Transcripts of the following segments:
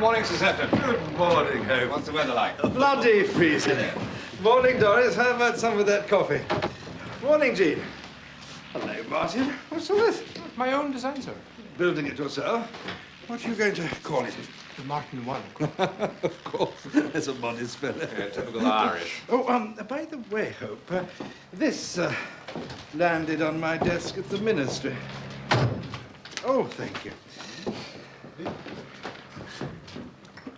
morning, Sir Septon. Good morning, Hope. What's the weather like? Bloody freezing. Morning, Doris. How about some of that coffee? Morning, Jean. Hello, Martin. What's all this? My own design, sir. Building it yourself? What are you going to call it? The Martin One. Of course. There's a modest fellow. Yeah, typical Irish. Oh, by the way, Hope, this landed on my desk at the ministry. Oh, thank you.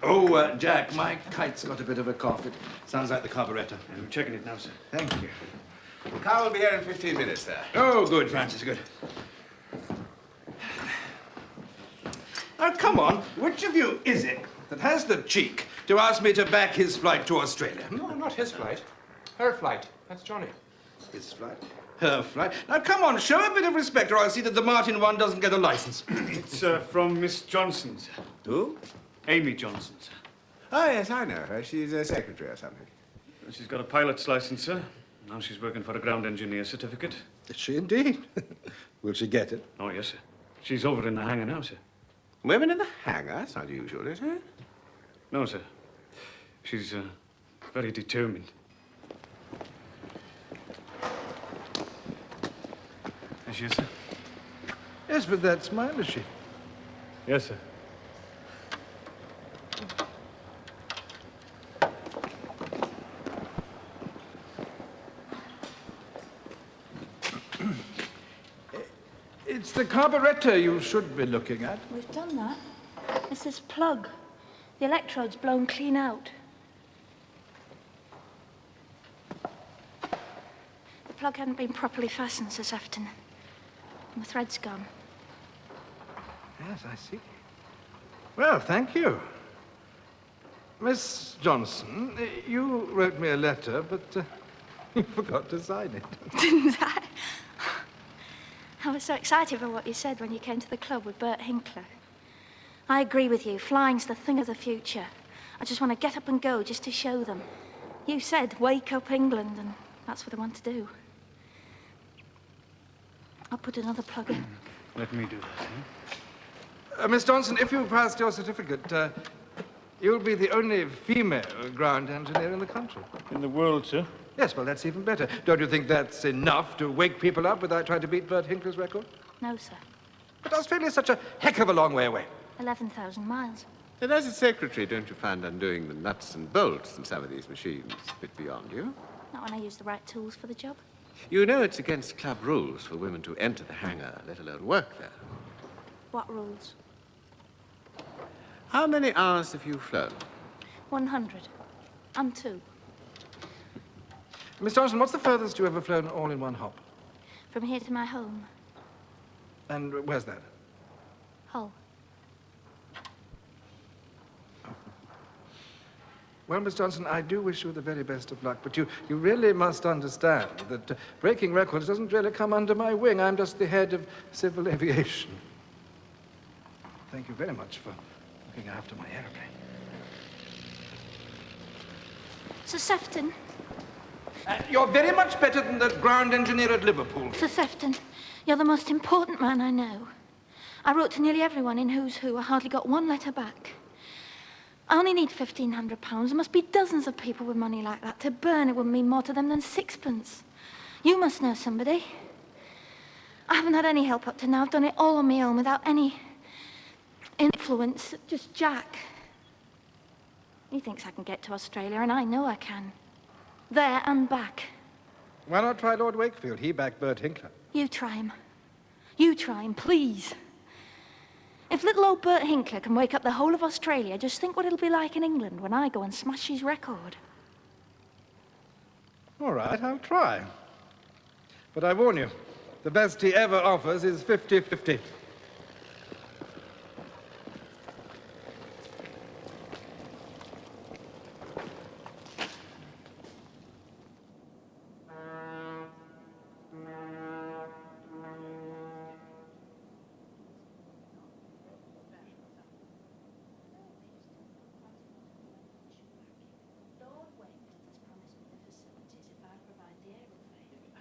Oh, Jack, my kite's got a bit of a cough. It sounds like the carburetor. I'm checking it now, sir. Thank you. Car will be here in 15 minutes, sir. Oh, good, Francis, good. Now, come on, which of you is it that has the cheek to ask me to back his flight to Australia? No, not his flight. Her flight. That's Johnny. His flight? Her flight? Now, come on, show a bit of respect or I'll see that the Martin One doesn't get a license. It's from Miss Johnson, sir. Who? Amy Johnson, sir. Oh, yes, I know her. She's a secretary or something. She's got a pilot's license, sir. Now she's working for a ground engineer certificate. Is she indeed? Will she get it? Oh, yes, sir. She's over in the hangar now, sir. Women in the hangar? That's not usual, is it? No, sir. She's very determined. There she is, sir. Yes, but that's my machine. Yes, sir. It's the carburetor you should be looking at. We've done that. It's this plug. The electrode's blown clean out. The plug hadn't been properly fastened this afternoon. And the thread's gone. Yes, I see. Well, thank you. Miss Johnson, you wrote me a letter, but you forgot to sign it. Didn't I? I was so excited by what you said when you came to the club with Bert Hinkler. I agree with you. Flying's the thing of the future. I just want to get up and go just to show them. You said, wake up England, and that's what I want to do. I'll put another plug in. Let me do that, sir. Miss Johnson, if you passed your certificate, you'll be the only female ground engineer in the country. In the world, sir? Yes, well, that's even better. Don't you think that's enough to wake people up without trying to beat Bert Hinkler's record? No, sir. But Australia's such a heck of a long way away. 11,000 miles. And as a secretary, don't you find undoing the nuts and bolts in some of these machines a bit beyond you? Not when I use the right tools for the job. You know it's against club rules for women to enter the hangar, let alone work there. What rules? How many hours have you flown? 100. I'm 2. Miss Johnson, what's the furthest you ever flown all in one hop? From here to my home. And where's that? Hull. Well, Miss Johnson, I do wish you the very best of luck, but you really must understand that breaking records doesn't really come under my wing. I'm just the head of civil aviation. Thank you very much for looking after my airplane. Sir Sefton. You're very much better than the ground engineer at Liverpool. Sir Sefton, you're the most important man I know. I wrote to nearly everyone in Who's Who. I hardly got one letter back. I only need £1,500. There must be dozens of people with money like that. To burn it wouldn't mean more to them than sixpence. You must know somebody. I haven't had any help up to now. I've done it all on my own without any influence. Just Jack. He thinks I can get to Australia, and I know I can. There and back. Why not try Lord Wakefield? He backed Bert Hinkler. You try him. You try him, please. If little old Bert Hinkler can wake up the whole of Australia, just think what it'll be like in England when I go and smash his record. All right, I'll try. But I warn you, the best he ever offers is 50-50.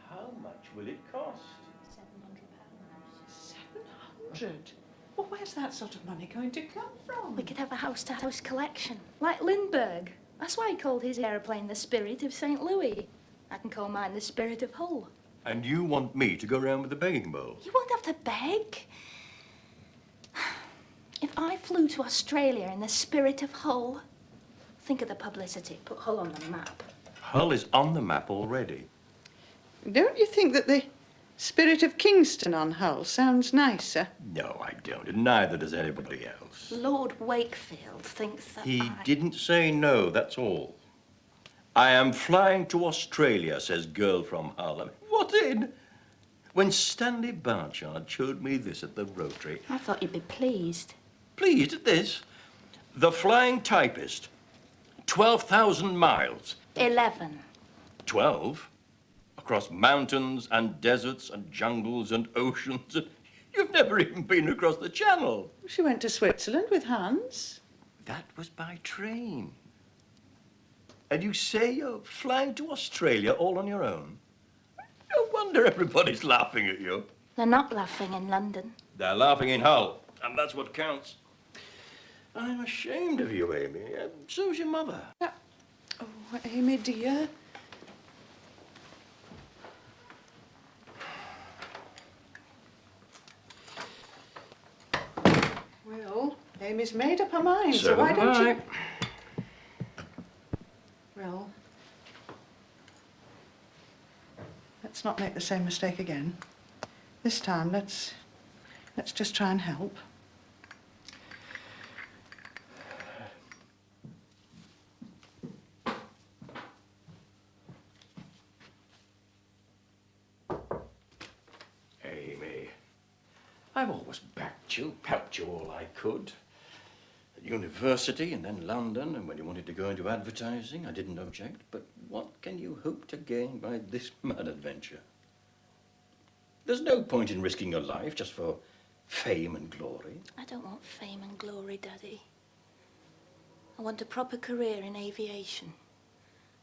How much will it cost? £700. 700? Well, where Where's that sort of money going to come from? We could have a house-to-house collection, like Lindbergh. That's why he called his aeroplane the Spirit of St. Louis. I can call mine the Spirit of Hull. And you want me to go round with the begging bowl? You won't have to beg. If I flew to Australia in the Spirit of Hull, think of the publicity. Put Hull on the map. Hull is on the map already. Don't you think that the Spirit of Kingston on Hull sounds nicer? No, I don't, and neither does anybody else. Lord Wakefield thinks that He didn't say no, that's all. I am flying to Australia, says girl from Hull. I mean, what in? When Stanley Barchard showed me this at the Rotary. I thought you'd be pleased. Pleased at this? The Flying Typist. 12,000 miles. 11. 12? Across mountains and deserts and jungles and oceans. And you've never even been across the Channel. She went to Switzerland with Hans. That was by train. And you say you're flying to Australia all on your own? No wonder everybody's laughing at you. They're not laughing in London. They're laughing in Hull, and that's what counts. I'm ashamed of you, Amy. So's your mother. Oh, Amy, dear. Well, Amy's made up her mind, so why don't you... Well, let's not make the same mistake again. This time, let's just try and help. Amy, I've always backed you, helped you all I could. At university and then London, and when you wanted to go into advertising, I didn't object. But what can you hope to gain by this mad adventure? There's no point in risking your life just for fame and glory. I don't want fame and glory, Daddy. I want a proper career in aviation.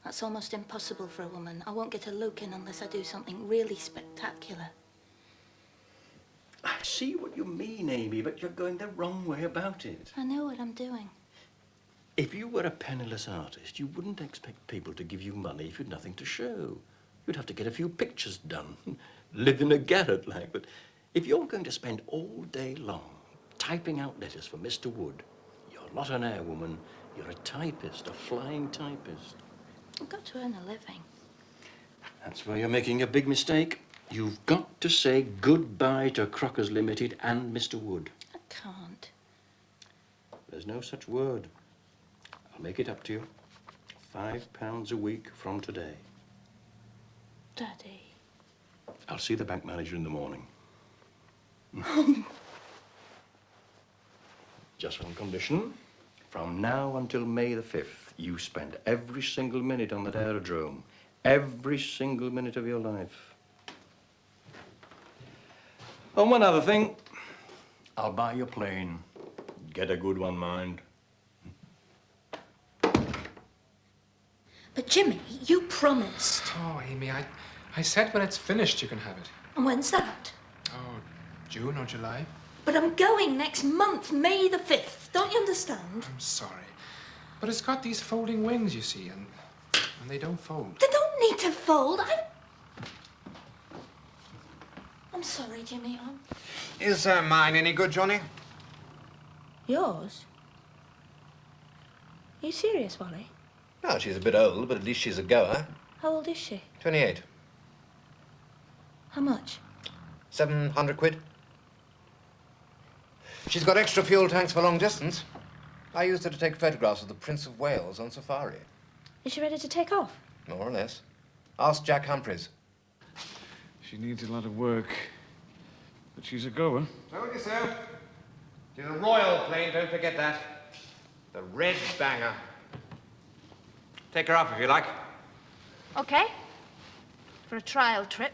That's almost impossible for a woman. I won't get a look in unless I do something really spectacular. I see what you mean, Amy, but you're going the wrong way about it. I know what I'm doing. If you were a penniless artist, you wouldn't expect people to give you money if you'd nothing to show. You'd have to get a few pictures done, live in a garret like. But if you're going to spend all day long typing out letters for Mr. Wood, you're not an airwoman, you're a typist, a flying typist. I've got to earn a living. That's where you're making a big mistake. You've got to say goodbye to Crockers Limited and Mr. Wood. I can't. There's no such word. I'll make it up to you. £5 a week from today. Daddy. I'll see the bank manager in the morning. Just on condition. From now until May the 5th, you spend every single minute on that aerodrome. Every single minute of your life. Oh, one other thing. I'll buy your plane. Get a good one, mind. But Jimmy, you promised. Oh, Amy, I said when it's finished you can have it. And when's that? Oh, June or July? But I'm going next month, May the 5th. Don't you understand? I'm sorry. But it's got these folding wings, you see, and they don't fold. They don't need to fold. I'm sorry, Jimmy. Is mine any good, Johnny? Yours? Are you serious, Wally? No, she's a bit old, but at least she's a goer. How old is she? 28. How much? 700 quid. She's got extra fuel tanks for long distance. I used her to take photographs of the Prince of Wales on safari. Is she ready to take off? More or less. Ask Jack Humphreys. She needs a lot of work, but she's a goer. Told you so. She's a royal plane, don't forget that. The Red Banger. Take her up if you like. Okay. For a trial trip.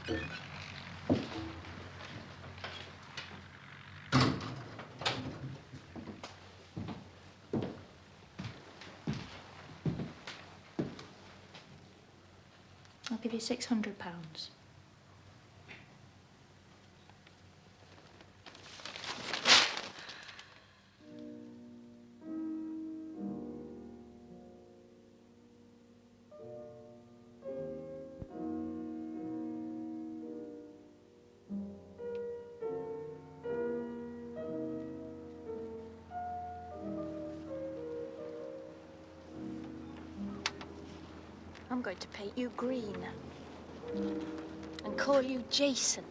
I'll give you £600. I'm going to paint you green and call you Jason.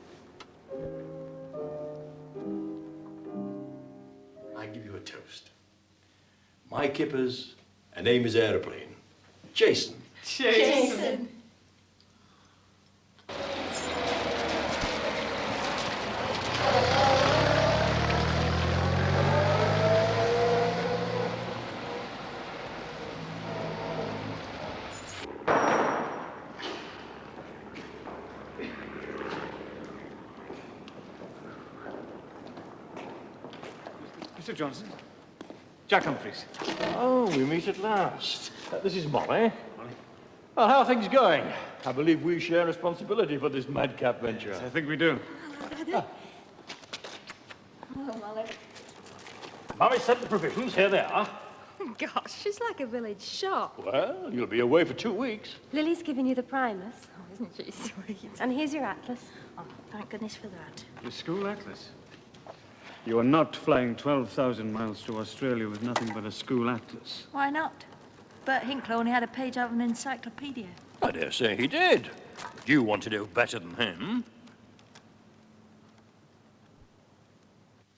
I give you a toast. My kippers, a name is Aeroplane. Jason. Jason. Mr. Johnson. Jack Humphreys. Oh, we meet at last. This is Molly. Well, how are things going? I believe we share responsibility for this madcap venture. I think we do. Hello, Molly. Mommy sent the provisions. Here they are. Gosh, it's like a village shop. Well, you'll be away for 2 weeks. Lily's giving you the primus. Oh, isn't she sweet? And here's your atlas. Oh, thank goodness for that. The school atlas. You are not flying 12,000 miles to Australia with nothing but a school atlas. Why not? Bert Hinkler only had a page out of an encyclopedia. I dare say he did. But you want to do better than him.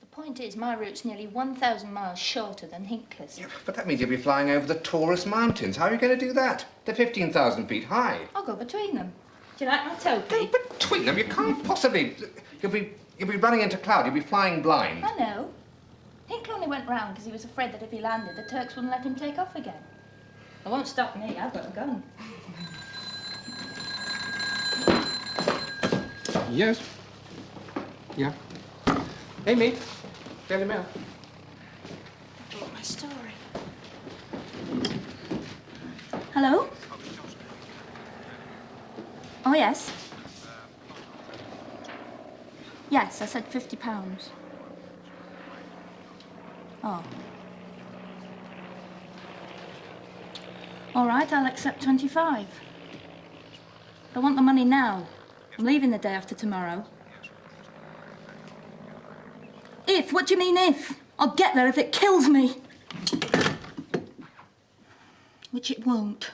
The point is, my route's nearly 1,000 miles shorter than Hinkler's. Yeah, but that means you'll be flying over the Taurus Mountains. How are you going to do that? They're 15,000 feet high. I'll go between them. Do you like my toupee? No, between them, you can't possibly. You'll be running into cloud. You'll be flying blind. I know. Hinkler only went round because he was afraid that if he landed, the Turks wouldn't let him take off again. It won't stop me. I've got a gun. Yes. Yeah. Amy, Daily Mail. I brought my story. Hello? Oh, yes. Yes, I said £50. Oh. All right, I'll accept 25. I want the money now. I'm leaving the day after tomorrow. If? What do you mean if? I'll get there if it kills me. Which it won't.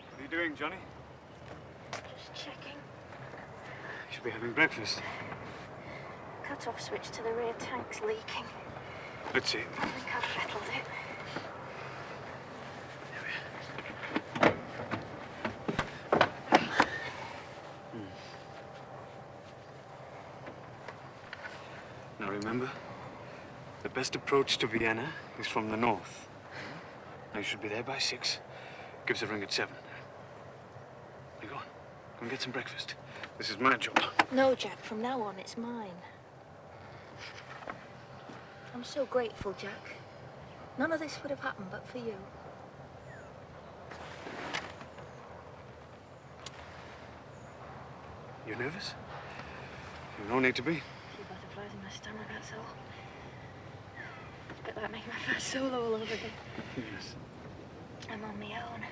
What are you doing, Johnny? Just checking. You should be having breakfast. Cut-off switch to the rear tank's leaking. Let's see. I think I've settled it. Now remember, the best approach to Vienna is from the north. Now you should be there by 6. Give us a ring at 7. Now go on. Go and get some breakfast. This is my job. No, Jack, from now on, it's mine. I'm so grateful, Jack. None of this would have happened but for you. You nervous? You no need to be. A few butterflies in my stomach, that's all. It's a bit like making my first solo all over again. Yes. I'm on my own.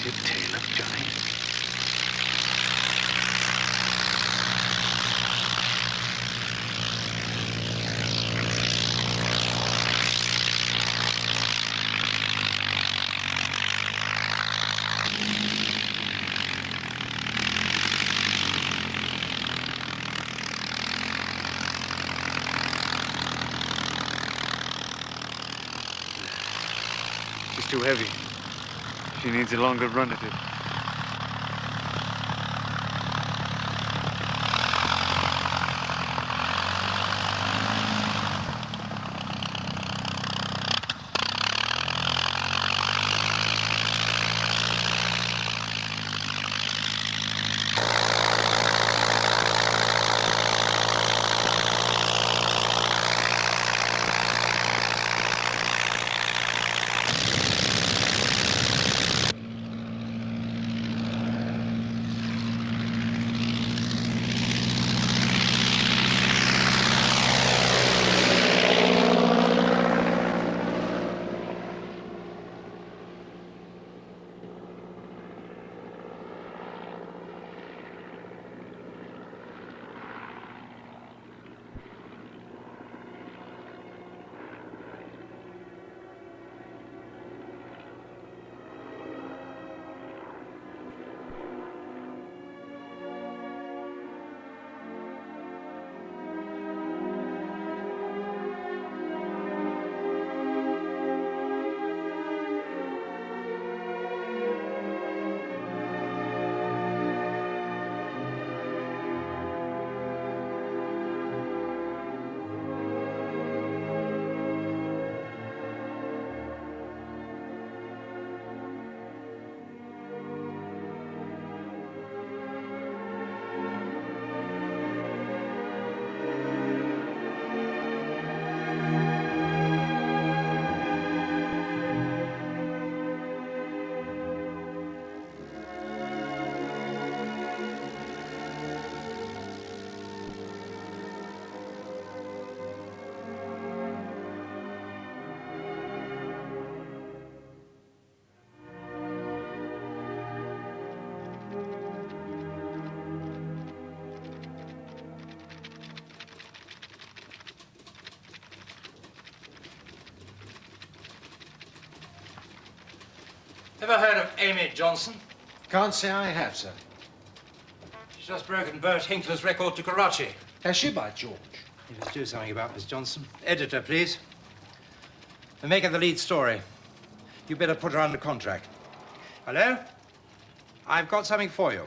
Crooked tail of Johnny. She's too heavy. She needs a longer run at it. Ever heard of Amy Johnson? Can't say I have, sir. She's just broken Bert Hinkler's record to Karachi. Has she, by George? You must do something about Miss Johnson. Editor, please. And make her the lead story. You better put her under contract. Hello? I've got something for you.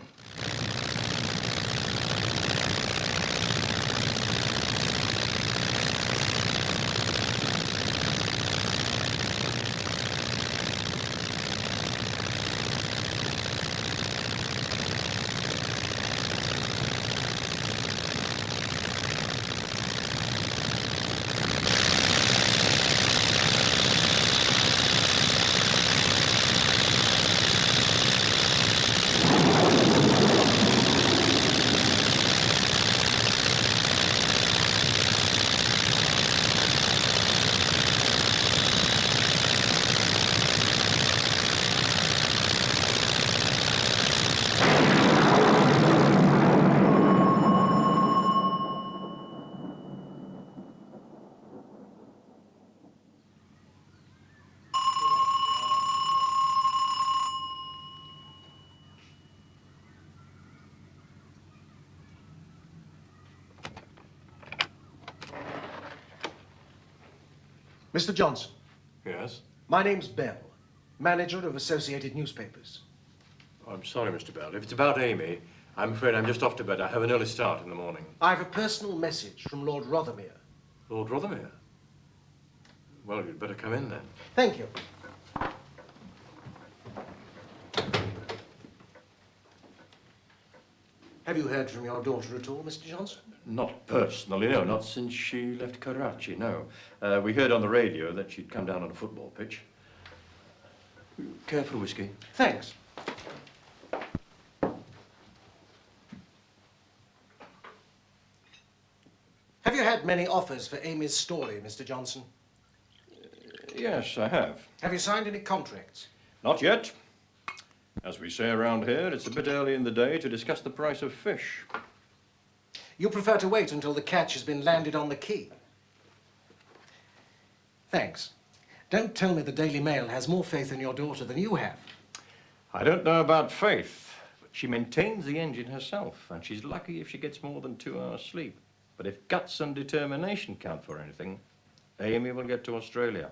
Mr. Johnson. Yes? My name's Bell, manager of Associated Newspapers. I'm sorry, Mr. Bell. If it's about Amy, I'm afraid I'm just off to bed. I have an early start in the morning. I have a personal message from Lord Rothermere. Lord Rothermere? Well, you'd better come in then. Thank you. Have you heard from your daughter at all, Mr. Johnson? Not personally, no. Not since she left Karachi, no. We heard on the radio that she'd come down on a football pitch. Care for a whiskey? Thanks. Have you had many offers for Amy's story, Mr. Johnson? Yes, I have. Have you signed any contracts? Not yet. As we say around here, it's a bit early in the day to discuss the price of fish. You prefer to wait until the catch has been landed on the quay? Thanks. Don't tell me the Daily Mail has more faith in your daughter than you have. I don't know about Faith, but she maintains the engine herself, and she's lucky if she gets more than 2 hours sleep. But if guts and determination count for anything, Amy will get to Australia.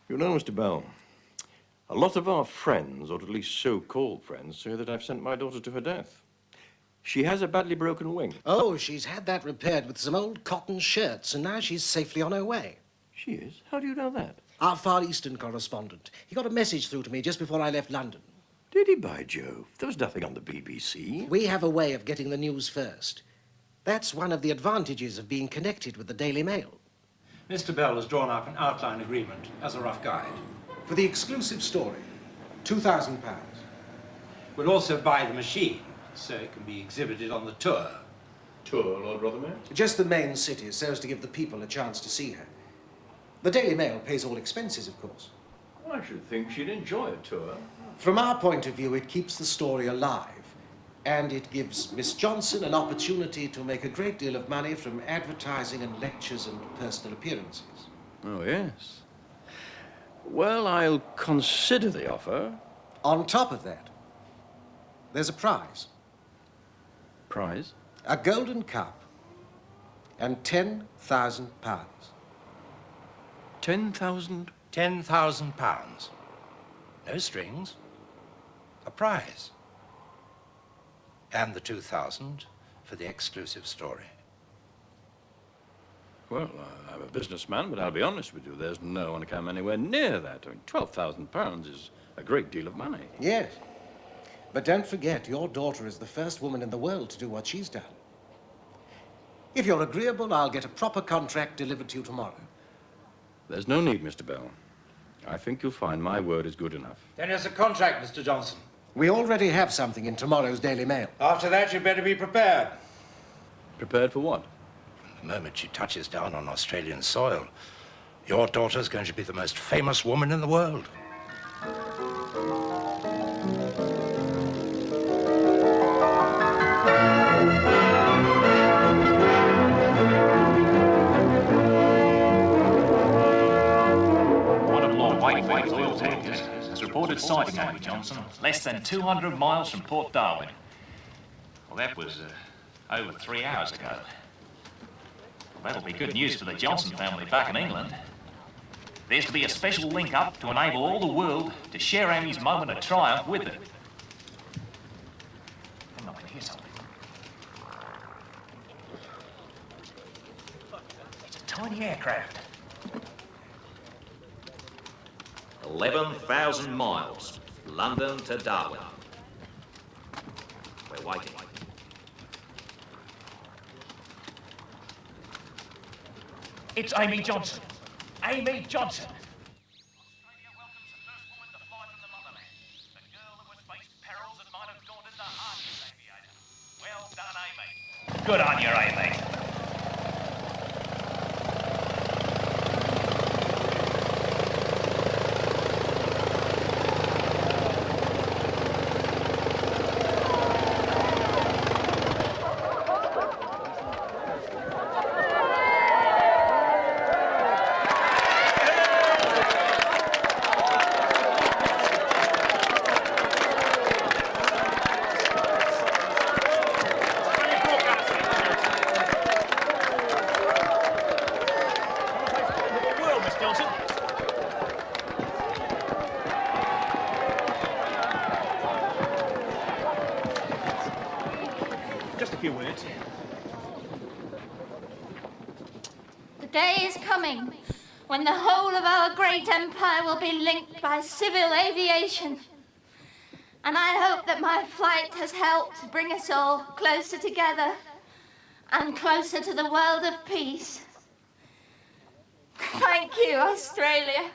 You know, Mr. Bell, a lot of our friends, or at least so-called friends, say that I've sent my daughter to her death. She has a badly broken wing. Oh, she's had that repaired with some old cotton shirts, and now she's safely on her way. She is? How do you know that? Our Far Eastern correspondent. He got a message through to me just before I left London. Did he, by Jove? There was nothing on the BBC. We have a way of getting the news first. That's one of the advantages of being connected with the Daily Mail. Mr. Bell has drawn up an outline agreement as a rough guide. For the exclusive story, £2,000. We'll also buy the machine, so it can be exhibited on the tour. Tour, Lord Rothermere? Just the main cities, so as to give the people a chance to see her. The Daily Mail pays all expenses, of course. I should think she'd enjoy a tour. From our point of view, it keeps the story alive. And it gives Miss Johnson an opportunity to make a great deal of money from advertising and lectures and personal appearances. Oh, yes. Well, I'll consider the offer. On top of that, there's a prize. Prize? A golden cup and £10,000. 10,000? £10,000. No strings. A prize. And the 2,000 for the exclusive story. Well, I'm a businessman, but I'll be honest with you, there's no one to come anywhere near that. I mean, £12,000 is a great deal of money. Yes. But don't forget, your daughter is the first woman in the world to do what she's done. If you're agreeable, I'll get a proper contract delivered to you tomorrow. There's no need, Mr. Bell. I think you'll find my word is good enough. Then here's a contract, Mr. Johnson. We already have something in tomorrow's Daily Mail. After that, you'd better be prepared. Prepared for what? The moment she touches down on Australian soil, your daughter's going to be the most famous woman in the world. One of Lord Wakefields oil tankers has reported sighting Amy Johnson less than 200 miles from Port Darwin. Well, that was over 3 hours ago. That'll be good news for the Johnson family back in England. There's to be a special link-up to enable all the world to share Amy's moment of triumph with it. I think I can hear something. It's a tiny aircraft. 11,000 miles, London to Darwin. We're waiting. It's Amy Johnson. Amy Johnson. Australia welcomes the first woman to fly from the motherland. The girl who has faced perils that might have daunted the hardiest aviator. Well done, Amy. Good on you, Amy. Just a few words. The day is coming when the whole of our great empire will be linked by civil aviation. And I hope that my flight has helped bring us all closer together and closer to the world of peace. Thank you, Australia.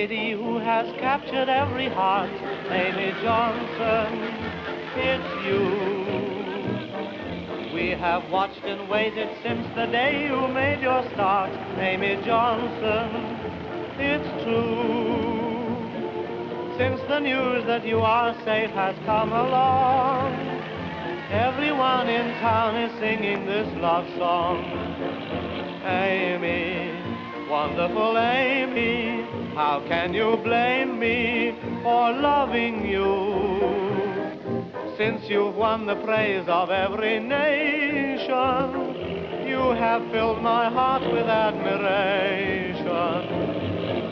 lady who has captured every heart. Amy Johnson, it's you. We have watched and waited since the day you made your start. Amy Johnson, it's true. Since the news that you are safe has come along, everyone in town is singing this love song. Amy, wonderful Amy, how can you blame me for loving you? Since you've won the praise of every nation, you have filled my heart with admiration.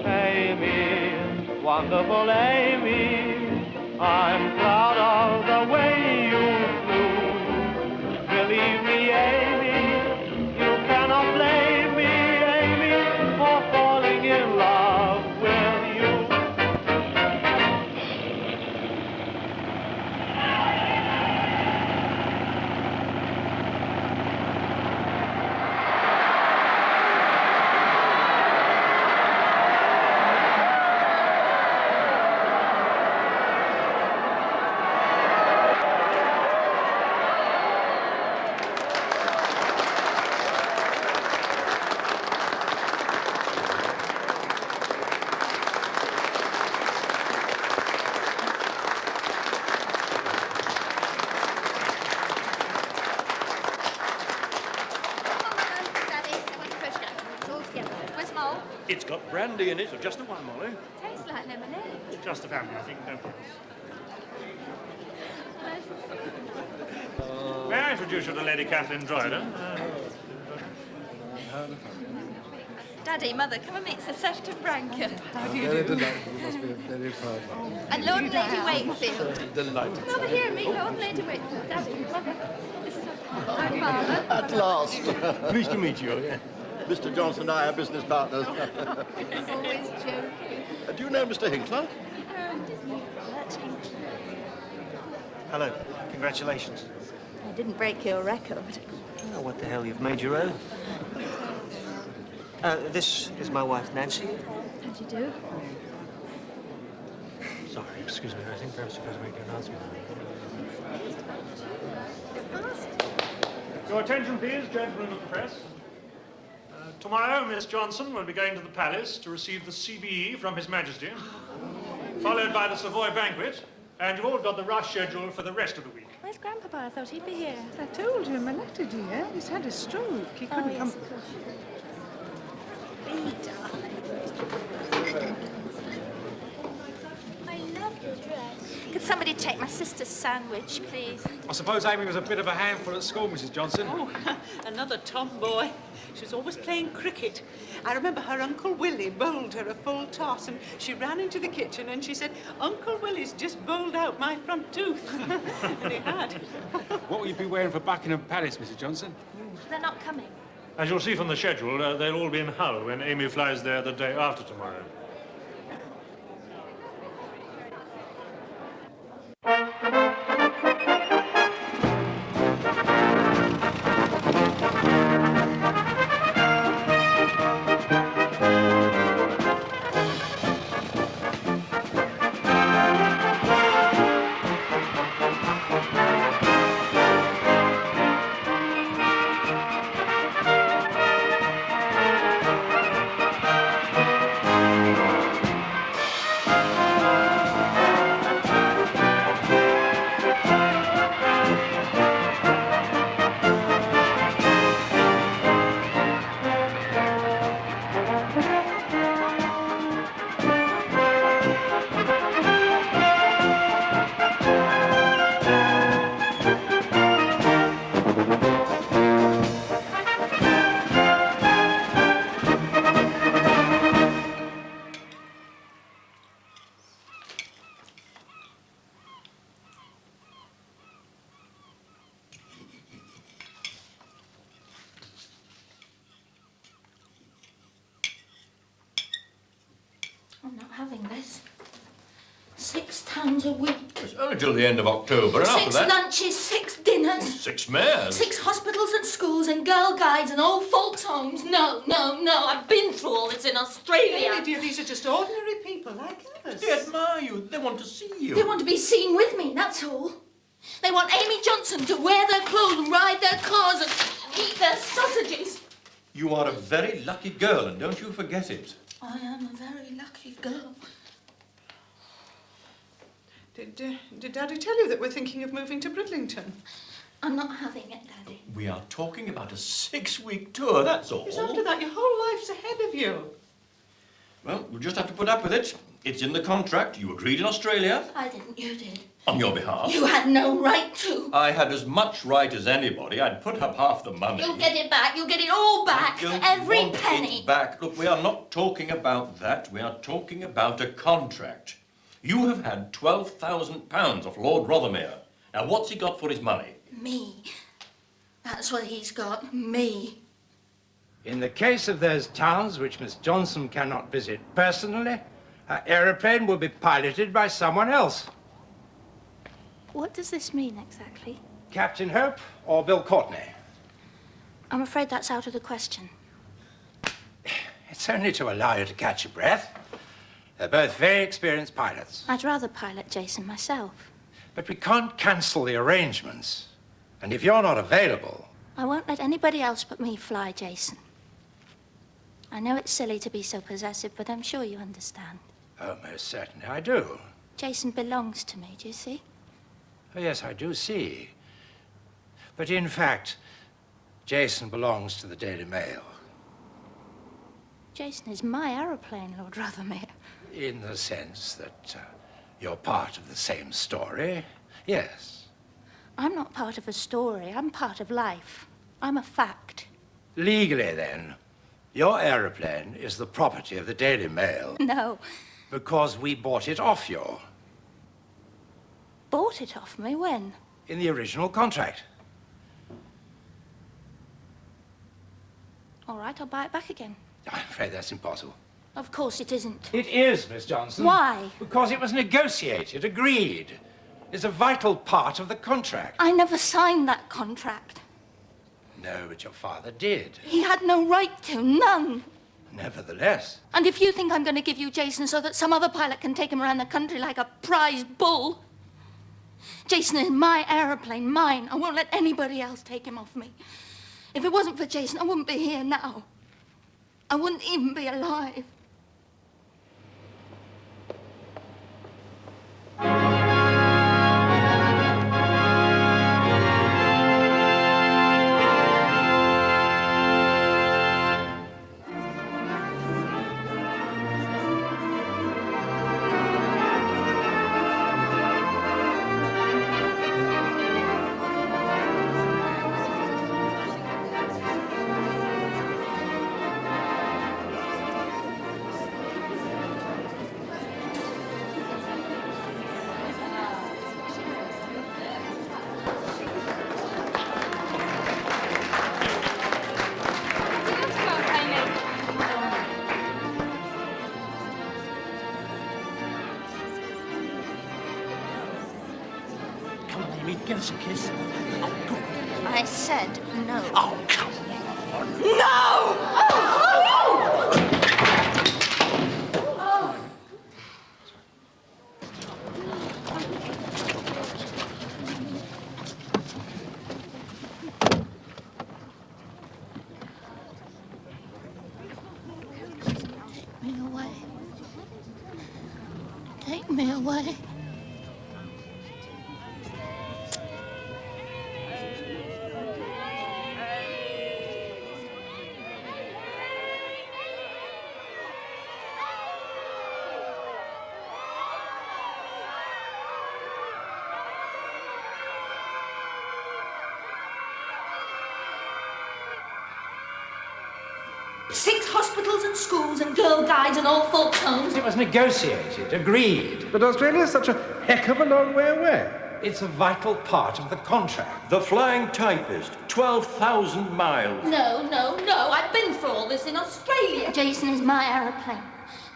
Amy, wonderful Amy, I'm proud of the way you flew. Believe me, Amy, you cannot blame me, Amy, for falling in love with you. It's got brandy in it, so just the one, Molly. Tastes like lemonade. Just the family, I think, don't you? May I introduce you to Lady Kathleen Dryden? Daddy, Mother, come and meet Sir Sefton Branca. How do you do? Very delightful. You must be a very proud mother. And Lord and Lady Wakefield. Delighted. Come over here and meet Lord and Lady Wakefield. Daddy, Mother, this is my father. At last. Pleased to meet you. Mr. Johnson and I are business partners. He's always joking. Do you know Mr. Hinkler? Hello. Congratulations. I didn't break your record. Oh, what the hell, you've made your own. This is my wife, Nancy. How'd you do? Sorry, excuse me. I think perhaps you better make an announcement. Your attention, please, gentlemen of the press. Tomorrow, Miss Johnson will be going to the palace to receive the CBE from His Majesty, followed by the Savoy banquet, and you've all got the rush schedule for the rest of the week. Where's Grandpapa? I thought he'd be here. I told you, my letter, dear. He's had a stroke. He couldn't come. I love your dress. Could somebody take my sister's sandwich, please? I suppose Amy was a bit of a handful at school, Mrs. Johnson. Oh, another tomboy. She was always playing cricket. I remember her Uncle Willie bowled her a full toss, and she ran into the kitchen and she said, "Uncle Willie's just bowled out my front tooth." And he had. What will you be wearing for Buckingham Palace, Mrs. Johnson? They're not coming. As you'll see from the schedule, they'll all be in Hull when Amy flies there the day after tomorrow. I'm not having this. £6 a week. It's only till the end of October, and after Six that... lunches, 6 dinners. 6 mares. 6 hospitals and schools and girl guides and old folks' homes. No, no, no. I've been through all this in Australia. Amy, dear, these are just ordinary people like us. They admire you. They want to see you. They want to be seen with me, that's all. They want Amy Johnson to wear their clothes and ride their cars and eat their sausages. You are a very lucky girl, and don't you forget it. I am a very lucky girl. Did Daddy tell you that we're thinking of moving to Bridlington? I'm not having it, Daddy. We are talking about a 6-week tour, that's all. Because after that, your whole life's ahead of you. Well, we'll just have to put up with it. It's in the contract. You agreed in Australia. I didn't, you did. On your behalf. You had no right to. I had as much right as anybody. I'd put up half the money. You'll get it back. You'll get it all back. Every want penny. it back. Look, we are not talking about that. We are talking about a contract. You have had £12,000 off Lord Rothermere. Now, what's he got for his money? Me. That's what he's got. Me. In the case of those towns which Miss Johnson cannot visit personally, her aeroplane will be piloted by someone else. What does this mean exactly? Captain Hope or Bill Courtney? I'm afraid that's out of the question. It's only to allow you to catch your breath. They're both very experienced pilots. I'd rather pilot Jason myself. But we can't cancel the arrangements. And if you're not available... I won't let anybody else but me fly, Jason. I know it's silly to be so possessive, but I'm sure you understand. Oh, most certainly I do. Jason belongs to me, do you see? Oh, yes, I do see. But in fact, Jason belongs to the Daily Mail. Jason is my aeroplane, Lord Rothermere. In the sense that you're part of the same story, yes. I'm not part of a story. I'm part of life. I'm a fact. Legally, then, your aeroplane is the property of the Daily Mail. No. Because we bought it off you. Bought it off me? When? In the original contract. All right, I'll buy it back again. I'm afraid that's impossible. Of course it isn't. It is, Miss Johnson. Why? Because it was negotiated, agreed. It's a vital part of the contract. I never signed that contract. No, but your father did. He had no right to, none. Nevertheless. And if you think I'm going to give you Jason so that some other pilot can take him around the country like a prize bull, Jason is my aeroplane, mine. I won't let anybody else take him off me. If it wasn't for Jason, I wouldn't be here now. I wouldn't even be alive. Give us a kiss. I said no. Oh, come on. No! Take me away. Take me away. Six hospitals and schools and girl guides and all folks' homes. It was negotiated, agreed. But Australia is such a heck of a long way away. It's a vital part of the contract. The flying typist, 12,000 miles. No, no, no. I've been through all this in Australia. Jason is my aeroplane.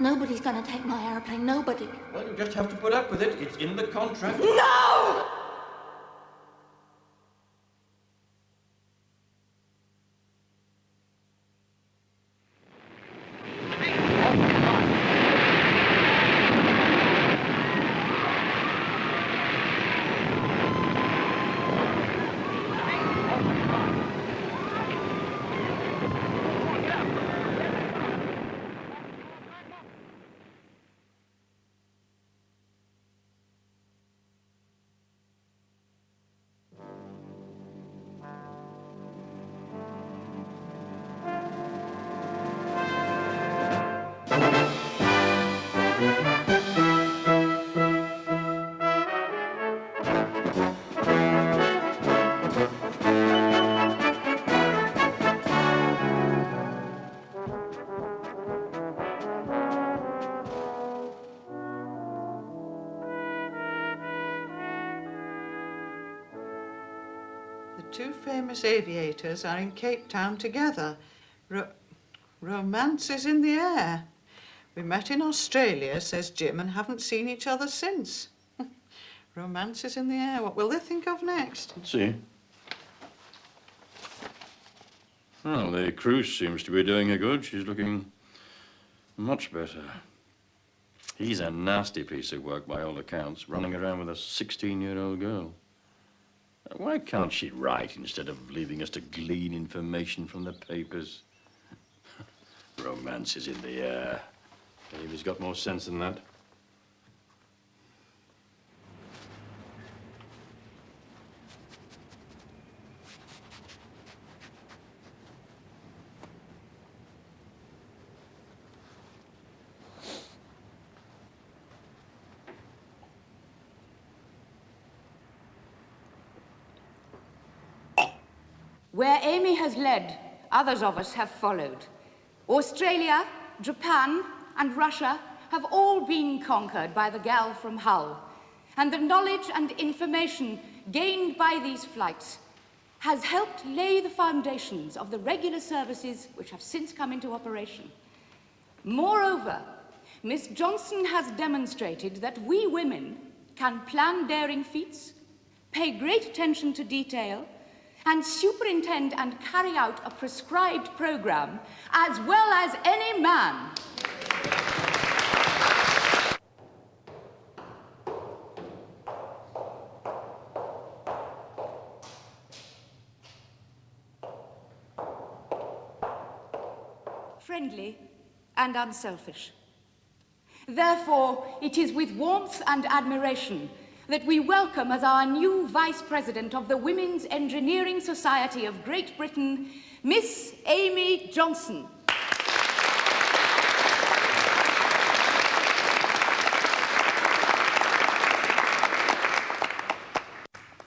Nobody's going to take my aeroplane. Nobody. Well, you just have to put up with it. It's in the contract. No! two famous aviators are in Cape Town together. Romance is in the air. We met in Australia, says Jim, and haven't seen each other since. Romance is in the air. What will they think of next? Let's see. Well, the cruise seems to be doing her good. She's looking much better. He's a nasty piece of work by all accounts, running around with a 16-year-old girl. Why can't she write instead of leaving us to glean information from the papers? Romance is in the air. Amy's got more sense than that. Where Amy has led, others of us have followed. Australia, Japan, and Russia have all been conquered by the gal from Hull, and the knowledge and information gained by these flights has helped lay the foundations of the regular services which have since come into operation. Moreover, Miss Johnson has demonstrated that we women can plan daring feats, pay great attention to detail, and superintend and carry out a prescribed program as well as any man. Friendly and unselfish. Therefore, it is with warmth and admiration that we welcome as our new Vice President of the Women's Engineering Society of Great Britain, Miss Amy Johnson.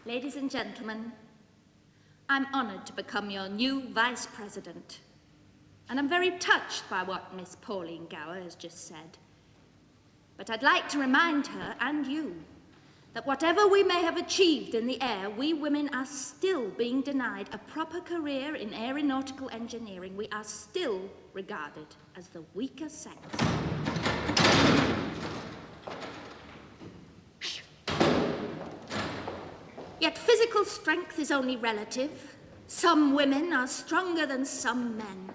Ladies and gentlemen, I'm honoured to become your new Vice President. And I'm very touched by what Miss Pauline Gower has just said. But I'd like to remind her, and you, that whatever we may have achieved in the air, we women are still being denied a proper career in aeronautical engineering. We are still regarded as the weaker sex. Yet physical strength is only relative. Some women are stronger than some men.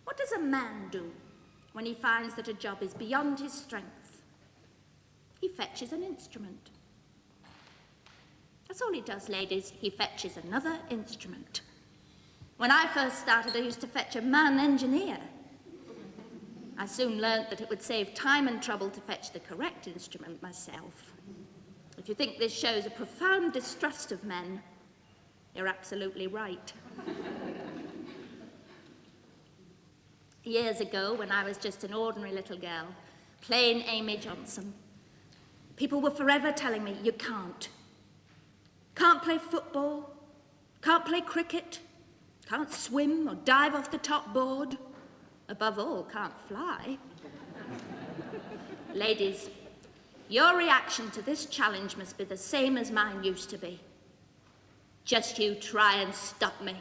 What does a man do when he finds that a job is beyond his strength? He fetches an instrument. That's all he does, ladies. He fetches another instrument. When I first started, I used to fetch a man engineer. I soon learnt that it would save time and trouble to fetch the correct instrument myself. If you think this shows a profound distrust of men, you're absolutely right. Years ago, when I was just an ordinary little girl, plain Amy Johnson, people were forever telling me, you can't. Can't play football, can't play cricket, can't swim or dive off the top board. Above all, can't fly. Ladies, your reaction to this challenge must be the same as mine used to be. Just you try and stop me.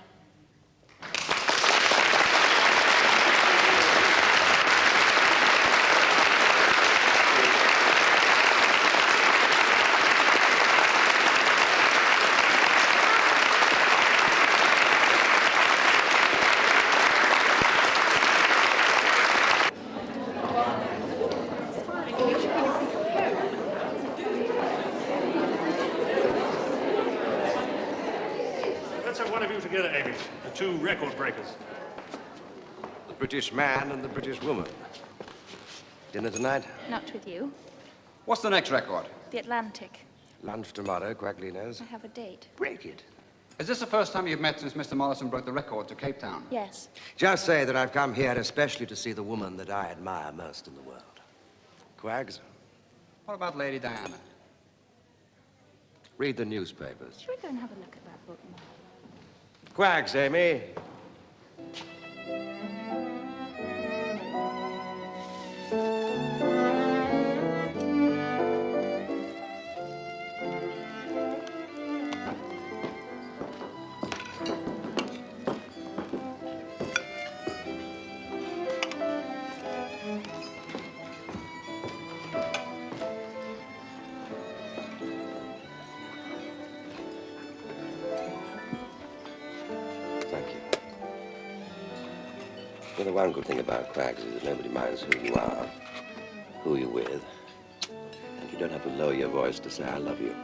Two record breakers. The British man and the British woman. Dinner tonight? Not with you. What's the next record? The Atlantic. Lunch tomorrow, Quaglinos. I have a date. Break it. Is this the first time you've met since Mr. Mollison broke the record to Cape Town? Yes. Just say that I've come here especially to see the woman that I admire most in the world. Quags? What about Lady Diana? Read the newspapers. Should we go and have a look at that book now? Quags, Amy. Well, the one good thing about quacks is that nobody minds who you are, who you're with, and you don't have to lower your voice to say, I love you.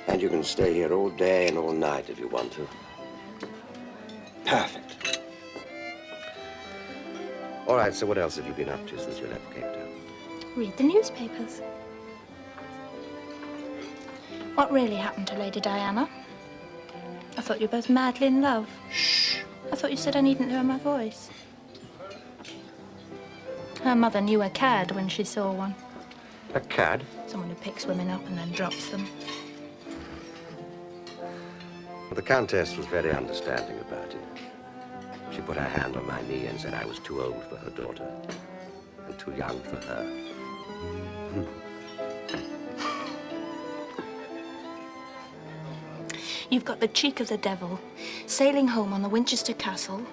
And you can stay here all day and all night if you want to. Perfect. All right, so what else have you been up to since you left Cape Town? Read the newspapers. What really happened to Lady Diana? I thought you were both madly in love. Shh. I thought you said I needn't lower my voice. Her mother knew a cad when she saw one. A cad? Someone who picks women up and then drops them. Well, the Countess was very understanding about it. She put her hand on my knee and said I was too old for her daughter and too young for her. You've got the cheek of the devil, sailing home on the Winchester Castle.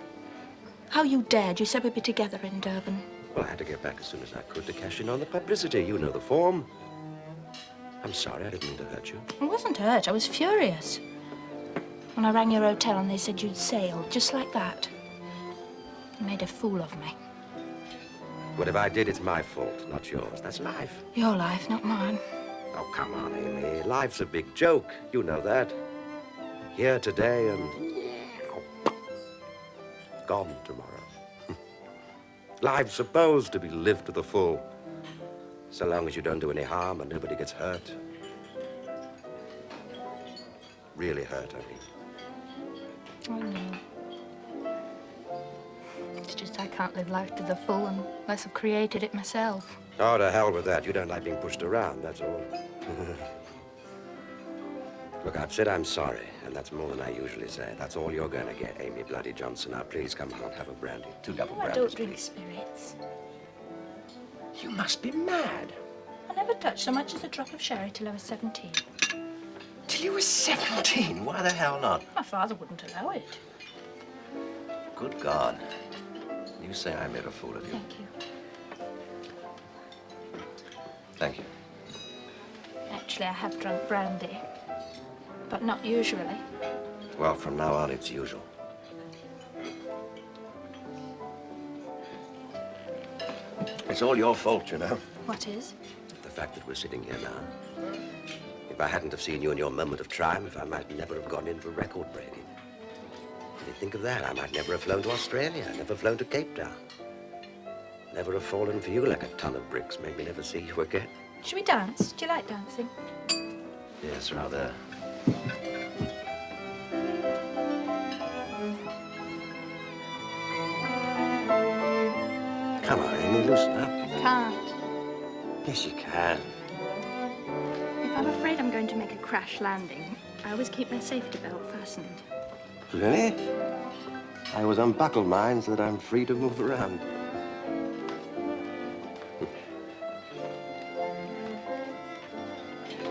How you dared. You said we'd be together in Durban. Well, I had to get back as soon as I could to cash in on the publicity. You know the form. I'm sorry, I didn't mean to hurt you. I wasn't hurt. I was furious. When I rang your hotel and they said you'd sailed, just like that. You made a fool of me. What if I did? It's my fault, not yours. That's life. Your life, not mine. Oh, come on, Amy. Life's a big joke. You know that. Here today and gone tomorrow. Life's supposed to be lived to the full, so long as you don't do any harm and nobody gets hurt. Really hurt, I mean. I know. It's just I can't live life to the full unless I've created it myself. Oh, to hell with that. You don't like being pushed around, that's all. Look, I've said I'm sorry, and that's more than I usually say. That's all you're going to get, Amy Bloody Johnson. Now, please come on, have a brandy. 2 double I brandies, don't drink please. spirits. You must be mad. I never touched so much as a drop of sherry till I was 17. Till you were 17? Why the hell not? My father wouldn't allow it. Good God. You say I made a fool of you. Thank you. Thank you. Actually, I have drunk brandy, but not usually. Well, from now on, it's usual. It's all your fault, you know. What is? The fact that we're sitting here now. If I hadn't have seen you in your moment of triumph, I might never have gone in for record breaking. When you think of that, I might never have flown to Australia, never flown to Cape Town. Never have fallen for you like a ton of bricks, made me never see you again. Should we dance? Do you like dancing? Yes, rather. Come on, Amy, loosen up. Can't. Yes, you can. If I'm afraid I'm going to make a crash landing, I always keep my safety belt fastened. Really? I always unbuckle mine so that I'm free to move around.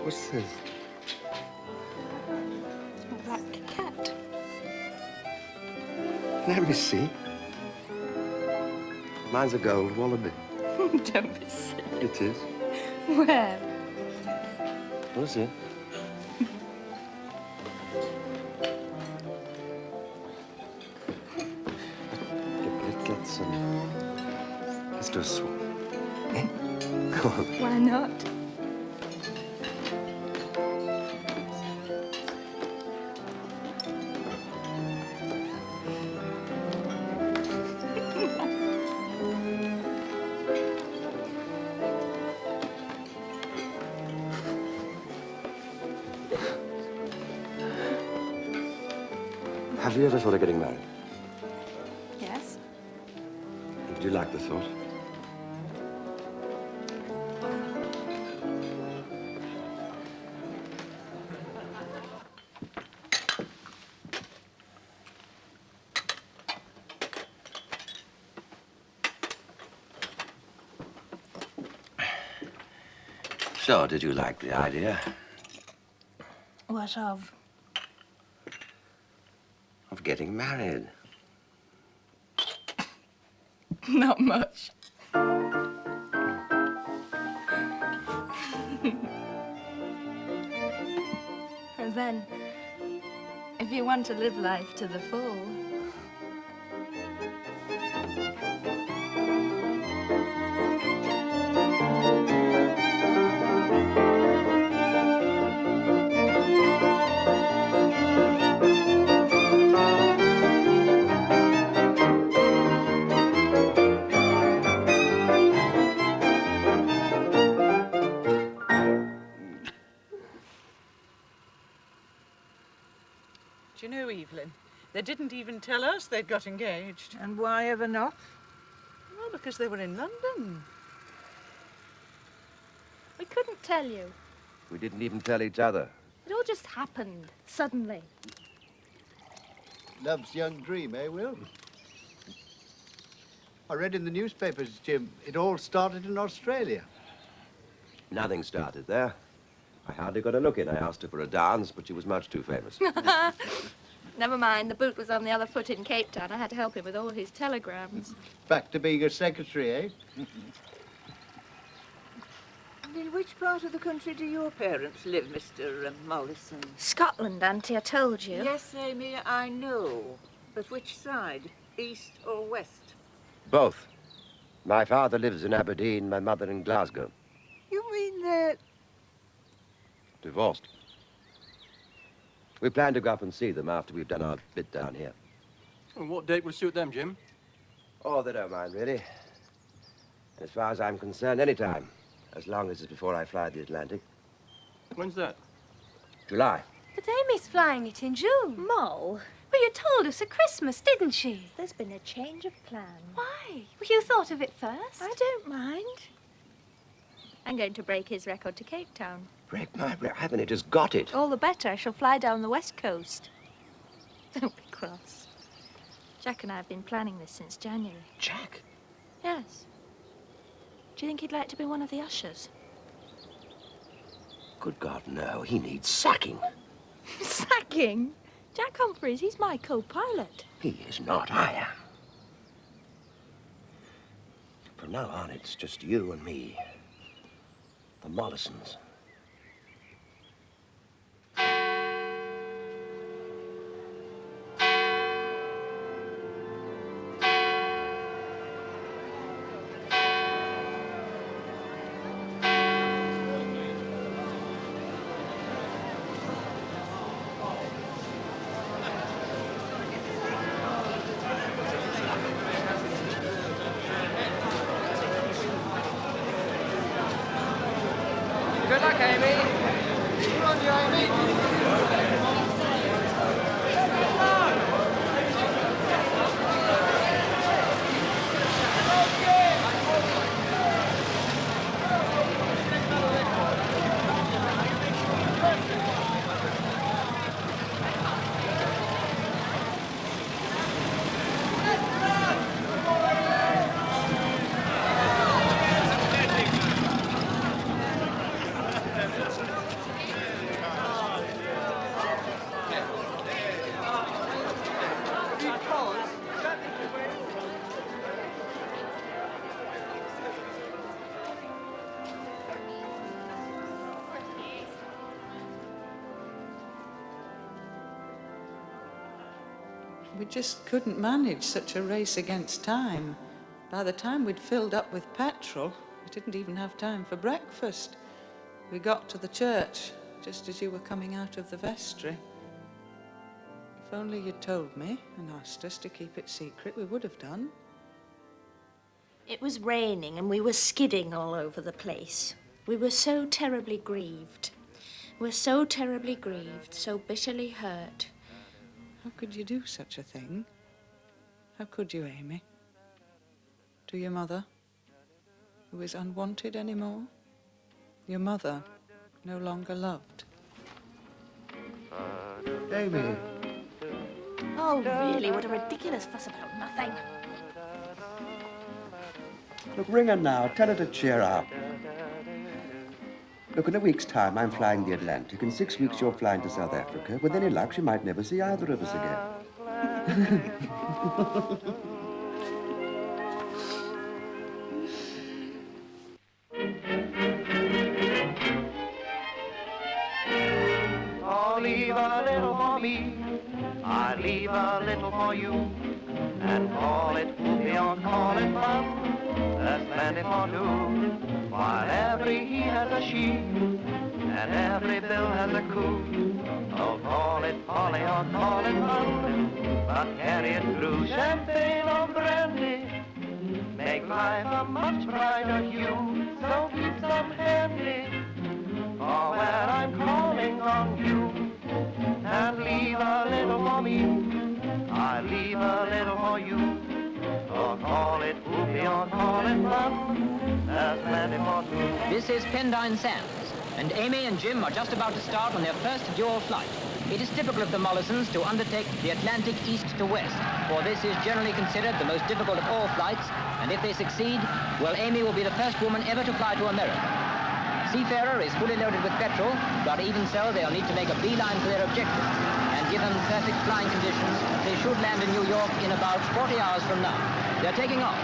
What's this? A black cat. Let me see. Mine's a gold wallaby. Don't be silly. It is. Where? What's it? Let's do a swap. Eh? Come on. Why not? Have you ever thought of getting married? Yes. Did you like the thought? So, did you like the idea What of? of getting married? Not much. And then, if you want to live life to the full, Evelyn. They didn't even tell us they'd got engaged. And why ever not? Well, because they were in London. We couldn't tell you. We didn't even tell each other. It all just happened, suddenly. Love's young dream, eh, Will? I read in the newspapers, Jim, it all started in Australia. Nothing started there. I hardly got a look in. I asked her for a dance, but she was much too famous. Never mind, the boot was on the other foot in Cape Town. I had to help him with all his telegrams. Back to being a secretary, eh? And in which part of the country do your parents live, Mr. Mollison? Scotland, Auntie, I told you. Yes, Amy, I know. But which side? East or west? Both. My father lives in Aberdeen, my mother in Glasgow. You mean they're... Divorced. We plan to go up and see them after we've done our bit down here. And what date will suit them, Jim? Oh, they don't mind, really. As far as I'm concerned, any time. As long as it's before I fly the Atlantic. When's that? July. But Amy's flying it in June. Moll. Well, you told us at Christmas, didn't she? There's been a change of plan. Why? Well, you thought of it first. I don't mind. I'm going to break his record to Cape Town. Break my break. I haven't just got it. All the better. I shall fly down the west coast. Don't be cross. Jack and I have been planning this since January. Jack? Yes. Do you think he'd like to be one of the ushers? Good God, no. He needs sacking. Sacking? Jack Humphreys, he's my co-pilot. He is not. I am. From now on, it's just you and me. The Mollisons. Good luck, Amy. Good on you, Amy. We just couldn't manage such a race against time. By the time we'd filled up with petrol, we didn't even have time for breakfast. We got to the church just as you were coming out of the vestry. If only you'd told me and asked us to keep it secret, we would have done. It was raining and we were skidding all over the place. We were so terribly grieved. We're so terribly grieved, so bitterly hurt. How could you do such a thing? How could you, Amy? To your mother, who is unwanted anymore? Your mother, no longer loved. Amy. Oh, really? What a ridiculous fuss about nothing. Look, ring her now. Tell her to cheer up. Look, in a week's time, I'm flying the Atlantic. In 6 weeks, you're flying to South Africa. With any luck, she might never see either of us again. I'll leave a little for me, I leave a little for you, and call it whoopee or call it fun, there's plenty for two. While every he has a she, and every bill has a coup. Oh, call it folly or call it fun, but carry it through. Champagne or brandy, make life a much brighter hue. So keep some handy, for when I'm calling on you, and leave a little more for me. I leave a little for you. Or call it poopy or call it fun. There's plenty for two. This is Pendine Sands, and Amy and Jim are just about to start on their first dual flight. It is typical of the Mollisons to undertake the Atlantic east to west, for this is generally considered the most difficult of all flights, and if they succeed, well, Amy will be the first woman ever to fly to America. Seafarer is fully loaded with petrol, but even so, they'll need to make a beeline for their objective. And given perfect flying conditions, they should land in New York in about 40 hours from now. They're taking off.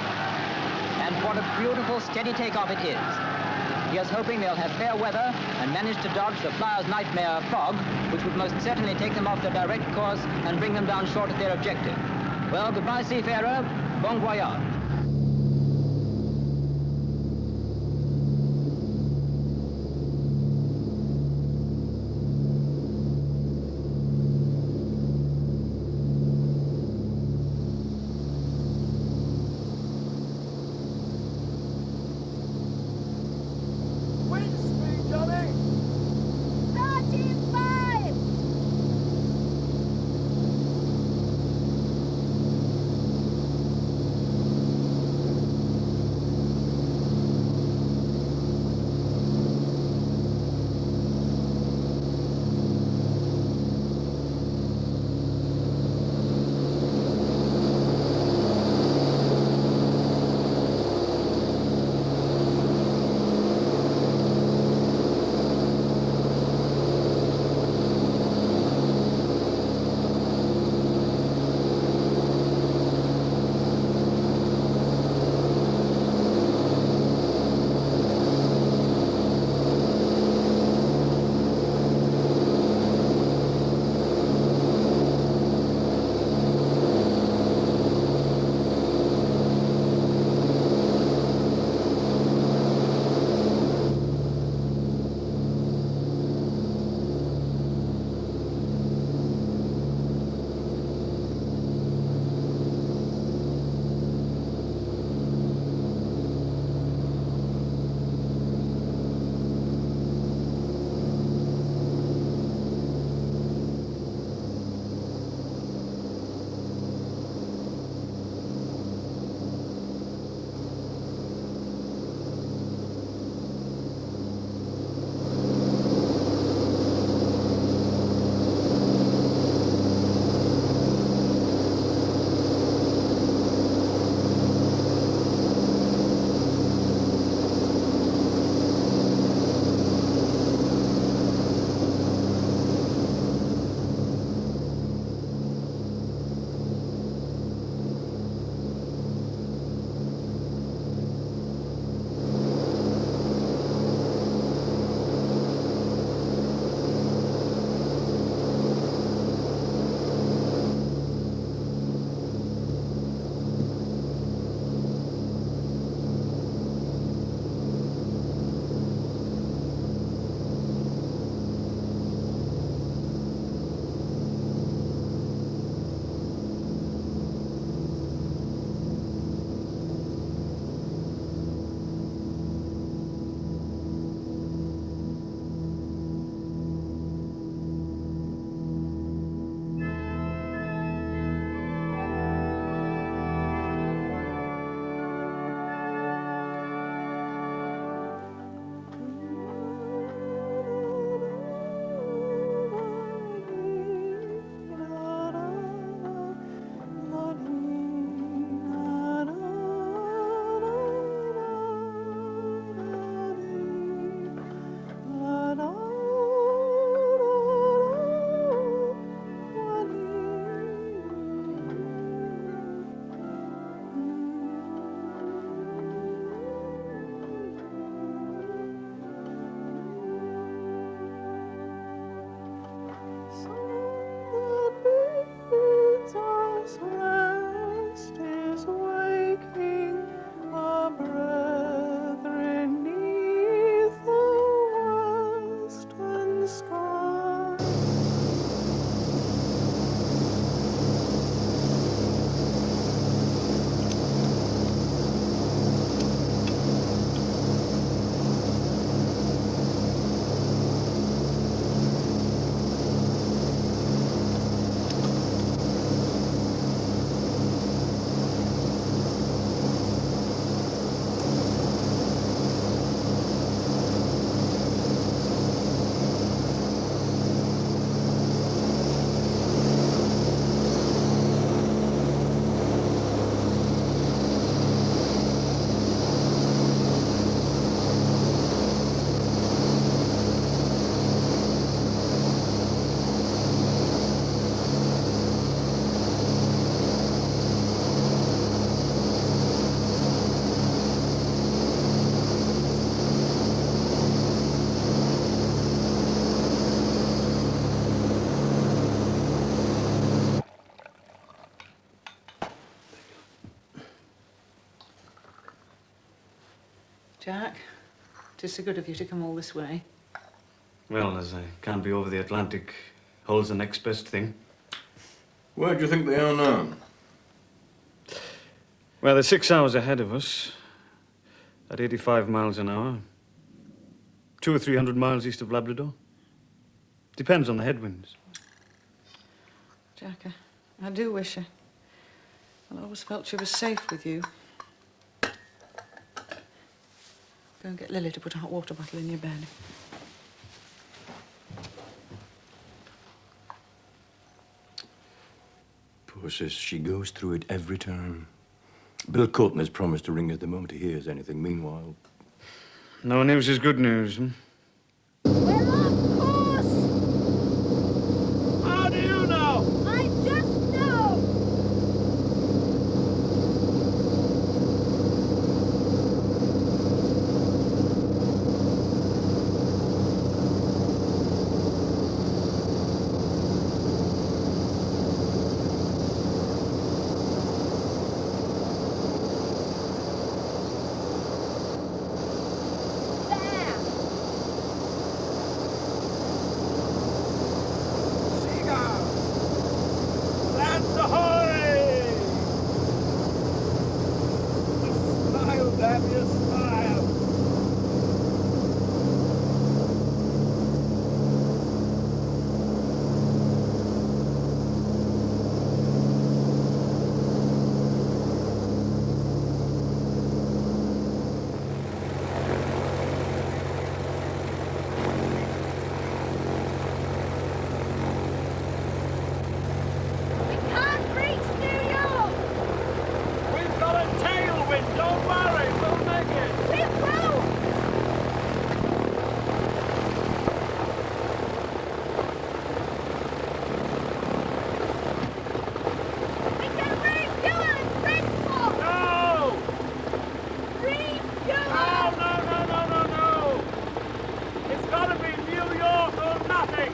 And what a beautiful, steady takeoff it is. Here's hoping they'll have fair weather and manage to dodge the flyer's nightmare fog, which would most certainly take them off their direct course and bring them down short of their objective. Well, goodbye, seafarer. Bon voyage. Jack, it is so good of you to come all this way. Well, as I can't be over the Atlantic, Hull's the next best thing. Where do you think they are now? Well, they're 6 hours ahead of us, at 85 miles an hour. 200 or 300 miles east of Labrador. Depends on the headwinds. Jack, I do wish I always felt she was safe with you. Go and get Lily to put a hot water bottle in your bed. Poor sis, she goes through it every time. Bill Courtney has promised to ring us the moment he hears anything. Meanwhile... No news is good news, hmm? How do you know? I just know! Land ahoy! Smile, damn you, smile! Can't reach New York! We've got a tailwind, don't worry, we'll make it! We won't! We can refuel in Bridgeport! No! Refuel! No! It's gotta be New York or nothing!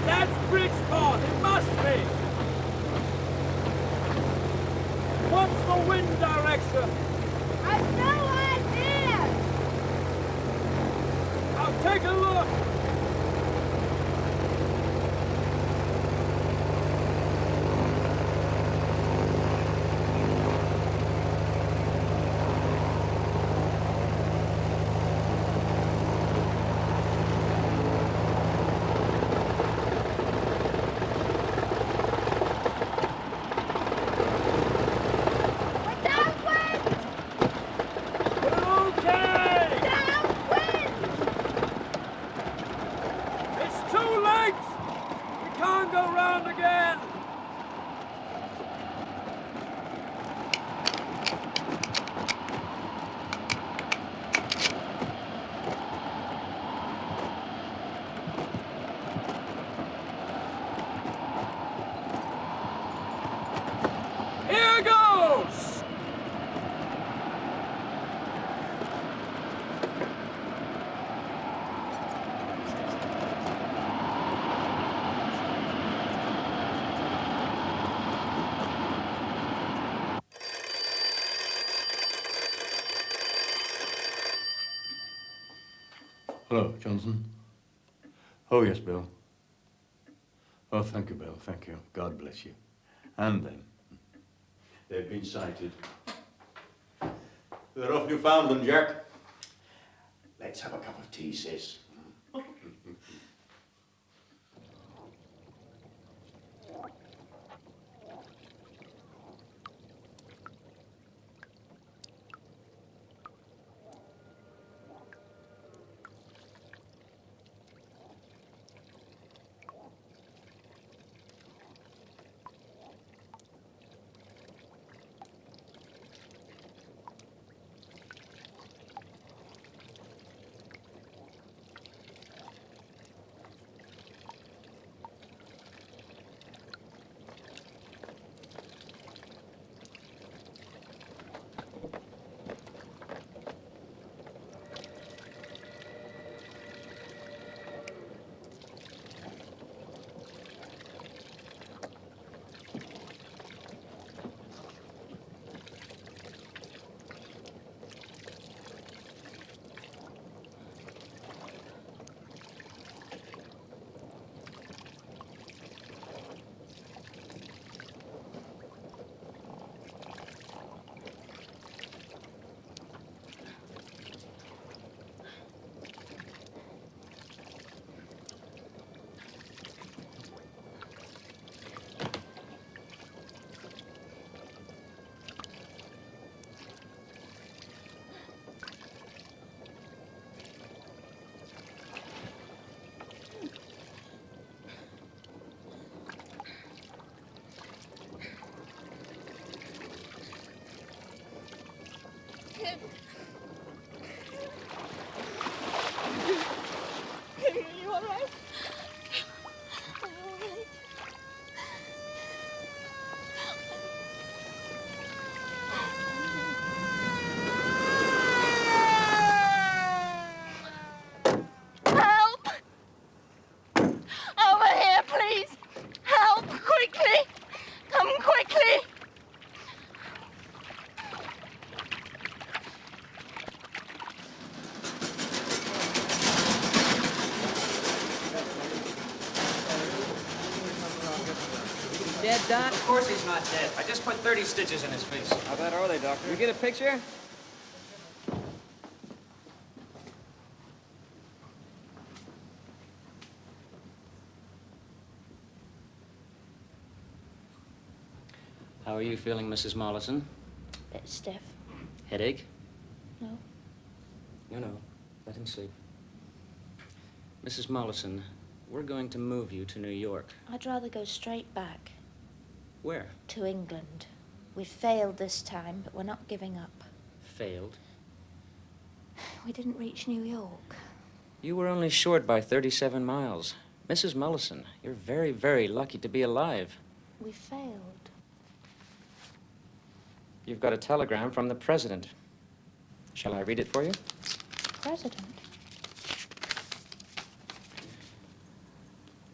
That's Bridgeport, it must be! What's the wind direction? I've no idea! I'll take a look! We're okay! It's too late! We can't go round again! Here goes! Hello, Johnson. Oh, yes, Bill. Oh, thank you, Bill. Thank you. God bless you. And them. They've been sighted. They're off Newfoundland, Jack. Let's have a cup of tea, sis. dead, Doc? Of course he's not dead. I just put 30 stitches in his face. How bad are they, Doctor? We get a picture? How are you feeling, Mrs. Mollison? Bit stiff. Headache? No. No. Let him sleep. Mrs. Mollison, we're going to move you to New York. I'd rather go straight back. Where? To England. We've failed this time, but we're not giving up. Failed? We didn't reach New York. You were only short by 37 miles. Mrs. Mollison, you're very, very lucky to be alive. We failed. You've got a telegram from the President. Shall I read it for you? President?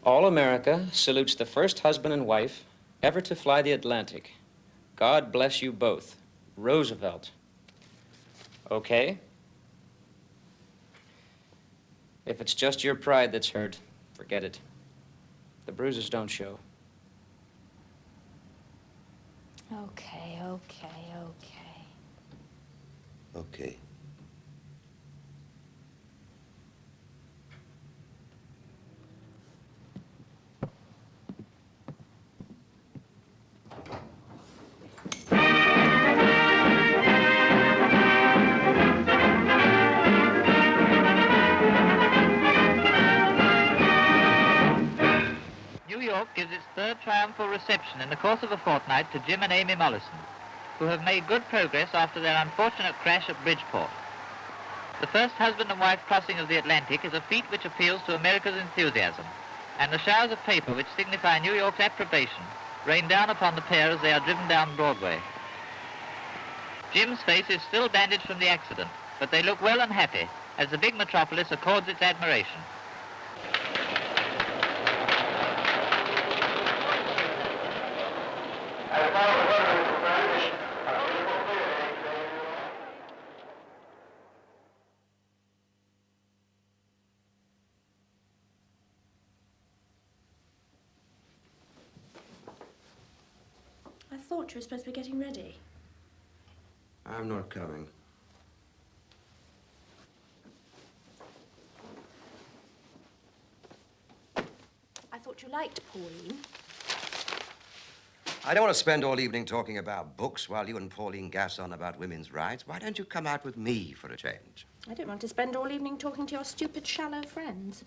All America salutes the first husband and wife ever to fly the Atlantic. God bless you both. Roosevelt. Okay? If it's just your pride that's hurt, forget it. The bruises don't show. Okay. Okay. New York gives its third triumphal reception in the course of a fortnight to Jim and Amy Mollison, who have made good progress after their unfortunate crash at Bridgeport. The first husband and wife crossing of the Atlantic is a feat which appeals to America's enthusiasm, and the showers of paper which signify New York's approbation rain down upon the pair as they are driven down Broadway. Jim's face is still bandaged from the accident, but they look well and happy as the big metropolis accords its admiration. I thought you were supposed to be getting ready. I'm not coming. I thought you liked Pauline. I don't want to spend all evening talking about books while you and Pauline gas on about women's rights. Why don't you come out with me for a change? I don't want to spend all evening talking to your stupid, shallow friends.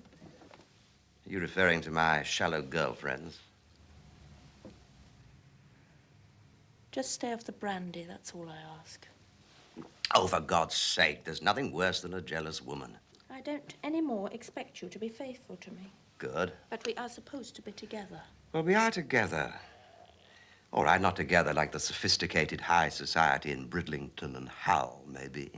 Are you referring to my shallow girlfriends? Just stay off the brandy, that's all I ask. Oh, for God's sake, there's nothing worse than a jealous woman. I don't anymore expect you to be faithful to me. Good. But we are supposed to be together. Well, we are together. All right, not together like the sophisticated high society in Bridlington and Hull, maybe.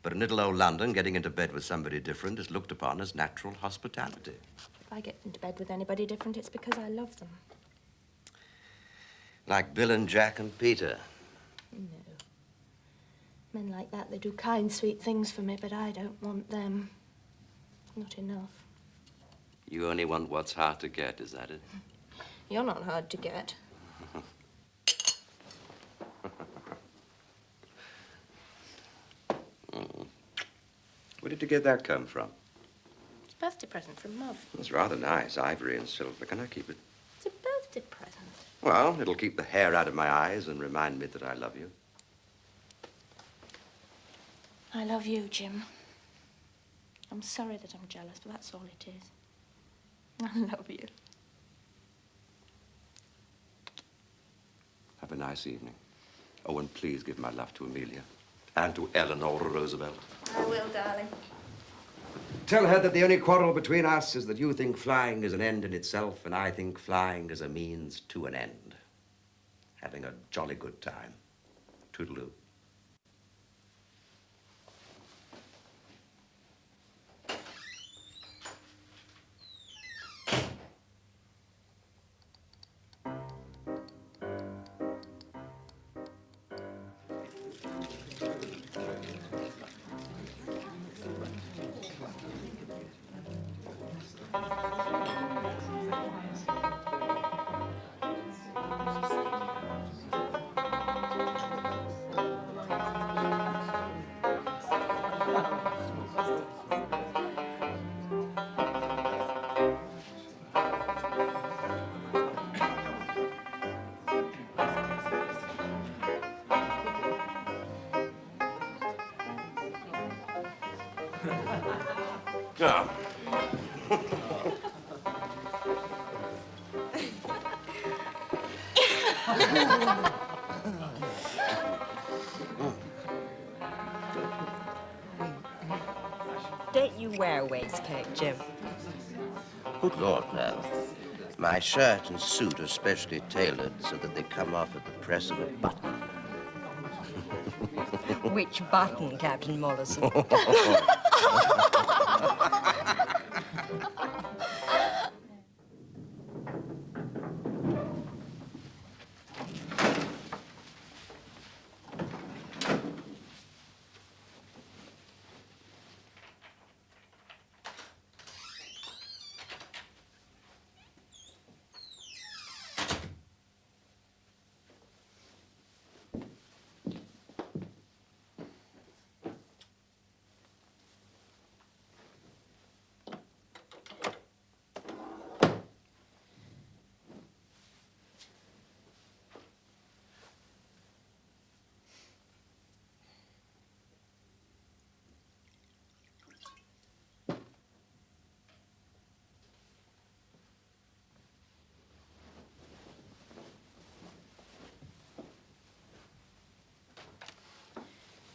But in little old London, getting into bed with somebody different is looked upon as natural hospitality. If I get into bed with anybody different, it's because I love them. Like Bill and Jack and Peter. No. Men like that, they do kind, sweet things for me, but I don't want them. Not enough. You only want what's hard to get, is that it? You're not hard to get. Where did you get that come from? It's a birthday present from Mum. It's rather nice, ivory and silver. Can I keep it? It's a birthday present. Well, it'll keep the hair out of my eyes and remind me that I love you. I love you, Jim. I'm sorry that I'm jealous, but that's all it is. I love you. Have a nice evening. Oh, and please give my love to Amelia and to Eleanor Roosevelt. I will, darling. Tell her that the only quarrel between us is that you think flying is an end in itself and I think flying is a means to an end. Having a jolly good time. Toodaloo. Come. Don't you wear a waistcoat, Jim? Good Lord, no. My shirt and suit are specially tailored so that they come off at the press of a button. Which button, Captain Mollison?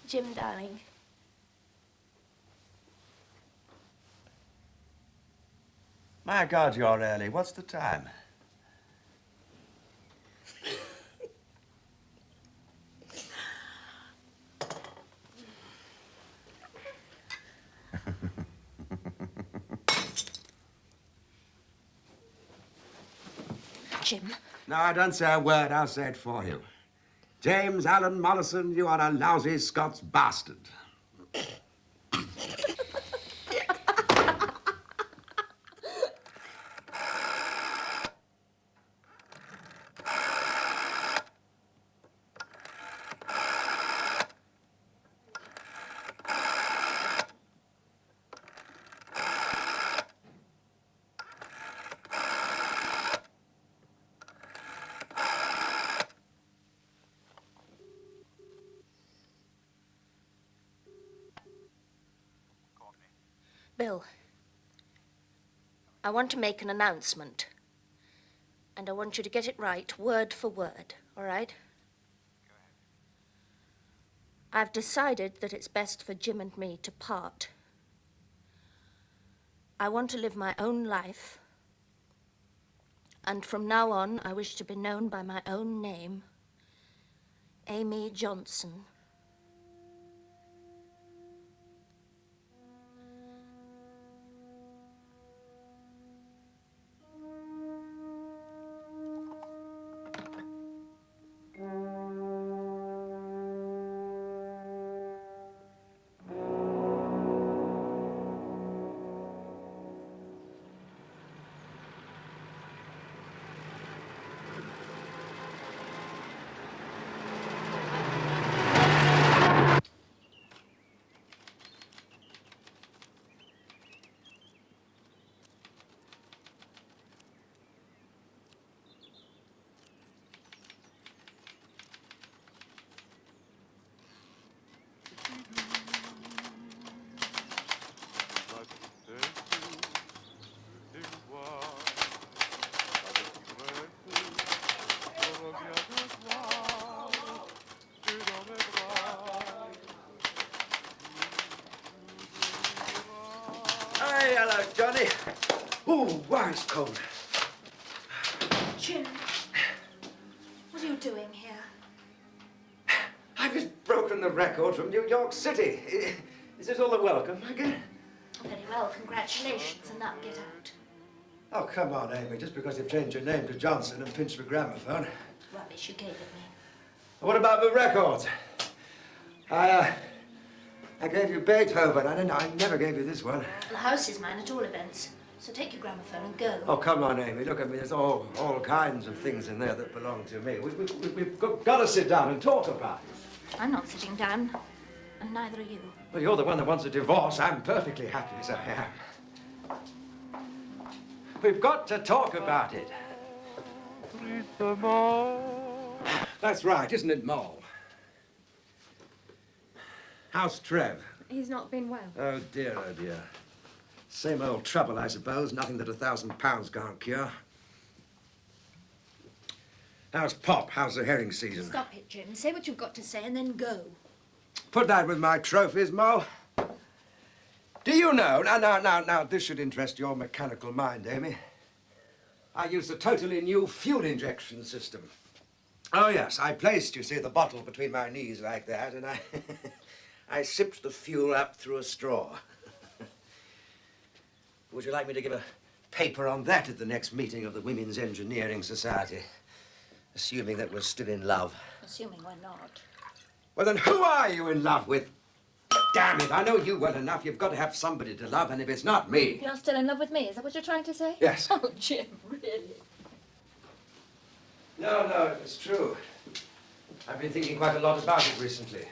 Jim, darling. My God, you're early. What's the time? Jim. No, I don't say a word. I'll say it for you. James Allen Mollison, you are a lousy Scots bastard. Bill, I want to make an announcement. And I want you to get it right, word for word, all right? I've decided that it's best for Jim and me to part. I want to live my own life. And from now on, I wish to be known by my own name, Amy Johnson. Hey, hello, Johnny. Oh, wow, it's cold. Jim, what are you doing here? I've just broken the record from New York City. Is this all the welcome I get? Very well, congratulations, and now get out. Oh, come on, Amy. Just because you've changed your name to Johnson and pinched the gramophone. Rubbish you gave it me. What about the records? I gave you Beethoven. I never gave you this one. The house is mine at all events, so take your gramophone and go. Oh, come on, Amy. Look at me. There's all kinds of things in there that belong to me. We've got to sit down and talk about it. I'm not sitting down, and neither are you. Well, you're the one that wants a divorce. I'm perfectly happy as I am. We've got to talk about it. That's right, isn't it, Mole? How's Trev? He's not been well. Oh, dear, oh, dear. Same old trouble, I suppose. Nothing that £1,000 can't cure. How's Pop? How's the herring season? Stop it, Jim. Say what you've got to say and then go. Put that with my trophies, Mo. Do you know, now, this should interest your mechanical mind, Amy. I used a totally new fuel injection system. Oh, yes, I placed, you see, the bottle between my knees like that, and I sipped the fuel up through a straw. Would you like me to give a paper on that at the next meeting of the Women's Engineering Society? Assuming that we're still in love. Assuming we're not. Well, then who are you in love with? Damn it, I know you well enough. You've got to have somebody to love, and if it's not me... You're still in love with me, is that what you're trying to say? Yes. Oh, Jim, really? No, it's true. I've been thinking quite a lot about it recently.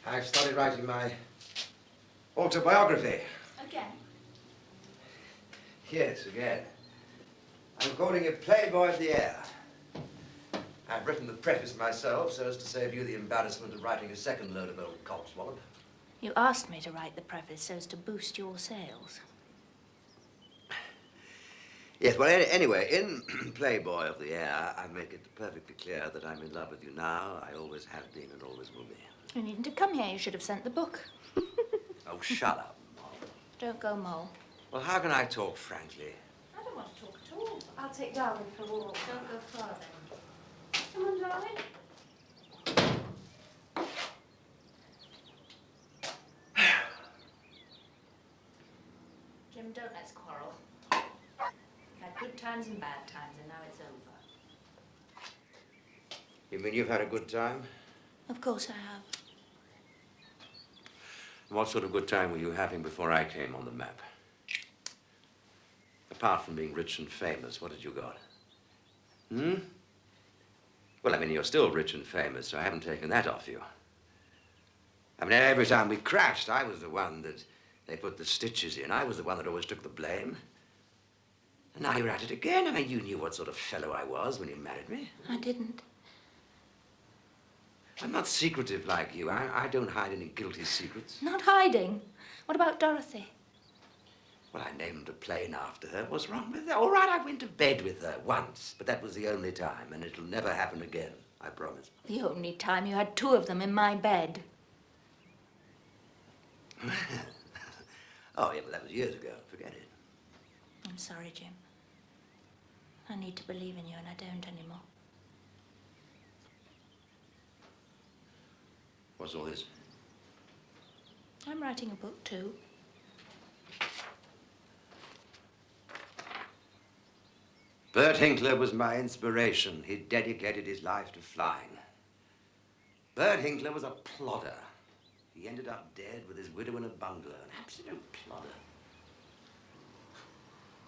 I've started writing my autobiography. Again? Yes, again. I'm calling it Playboy of the Air. I've written the preface myself so as to save you the embarrassment of writing a second load of old codswallop. You asked me to write the preface so as to boost your sales. Yes, well, anyway, in Playboy of the Air, I make it perfectly clear that I'm in love with you now. I always have been and always will be. You needn't have come here. You should have sent the book. Oh, shut up. Don't go, Mole. Well, how can I talk frankly? I don't want to talk at all. I'll take Darwin for a walk. Don't go far, then. Come on, darling. Jim, don't let's quarrel. We've had good times and bad times, and now it's over. You mean you've had a good time? Of course I have. What sort of good time were you having before I came on the map? Apart from being rich and famous, what had you got? Hmm? Well, I mean, you're still rich and famous, so I haven't taken that off you. I mean, every time we crashed, I was the one that they put the stitches in. I was the one that always took the blame. And now you're at it again. I mean, you knew what sort of fellow I was when you married me. I didn't. I'm not secretive like you. I don't hide any guilty secrets. Not hiding. What about Dorothy? Well, I named a plane after her. What's wrong with that? All right, I went to bed with her once, but that was the only time, and it'll never happen again, I promise. The only time you had 2 of them in my bed. Oh, yeah, but that was years ago. Forget it. I'm sorry, Jim. I need to believe in you, and I don't anymore. What's all this? I'm writing a book, too. Bert Hinkler was my inspiration. He dedicated his life to flying. Bert Hinkler was a plodder. He ended up dead with his widow in a bungalow, an absolute plodder.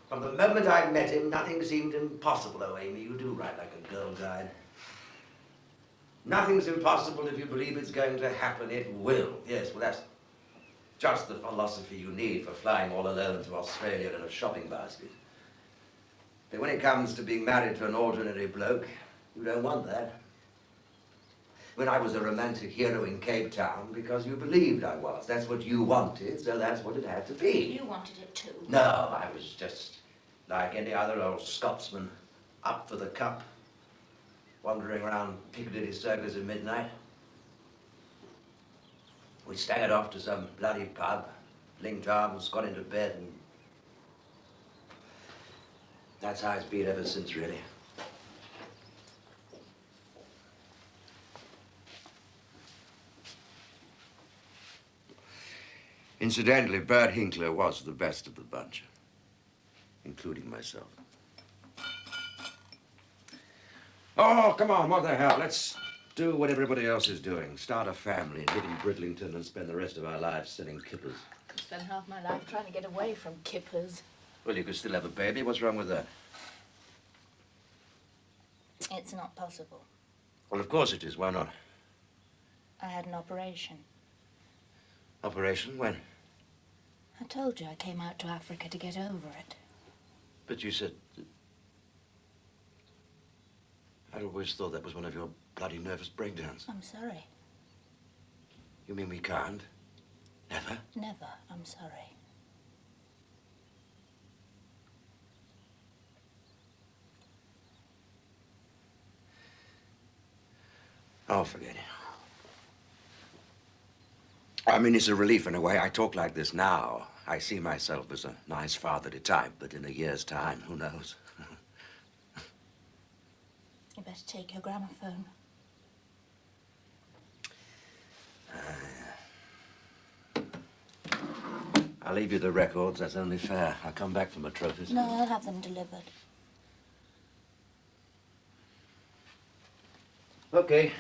From the moment I met him, nothing seemed impossible. Oh, Amy, you do write like a girl guide. Nothing's impossible if you believe it's going to happen. It will. Yes, well, that's just the philosophy you need for flying all alone to Australia in a shopping basket. But when it comes to being married to an ordinary bloke, you don't want that. When I was a romantic hero in Cape Town because you believed I was. That's what you wanted, so that's what it had to be. You wanted it too. No, I was just like any other old Scotsman, up for the cup, wandering around Piccadilly Circus at midnight. We staggered off to some bloody pub, blinked arms, got into bed, and that's how it's been ever since, really. Incidentally, Bert Hinkler was the best of the bunch, including myself. Oh, come on, what the hell? Let's do what everybody else is doing. Start a family, live in Bridlington, and spend the rest of our lives selling kippers. I spent half my life trying to get away from kippers. Well, you could still have a baby. What's wrong with that? It's not possible. Well, of course it is. Why not? I had an operation. Operation when? I told you I came out to Africa to get over it. But you said... I always thought that was one of your bloody nervous breakdowns. I'm sorry. You mean we can't? Never? Never. I'm sorry. Oh, forget it. I mean, it's a relief in a way. I talk like this now. I see myself as a nice fatherly type, but in a year's time, who knows? You better take your gramophone. I'll leave you the records. That's only fair. I'll come back for my trophies. No, I'll have them delivered. Okay.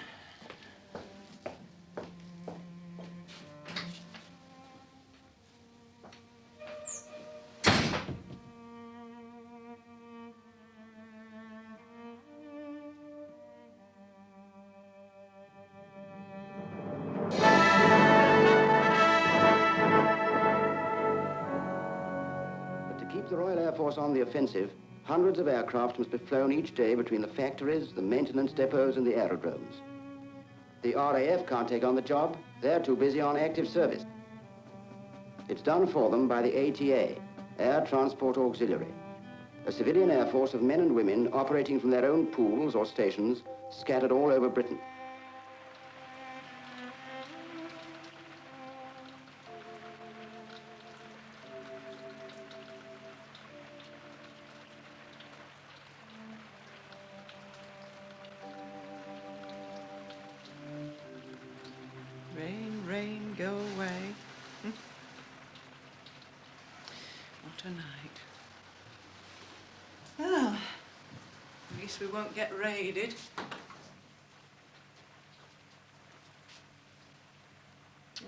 The Royal Air Force on the offensive, hundreds of aircraft must be flown each day between the factories, the maintenance depots, and the aerodromes. The RAF can't take on the job. They're too busy on active service. It's done for them by the ATA, Air Transport Auxiliary, a civilian air force of men and women operating from their own pools or stations scattered all over Britain. Rain, rain, go away. What a night. Well, at least we won't get raided. Oh,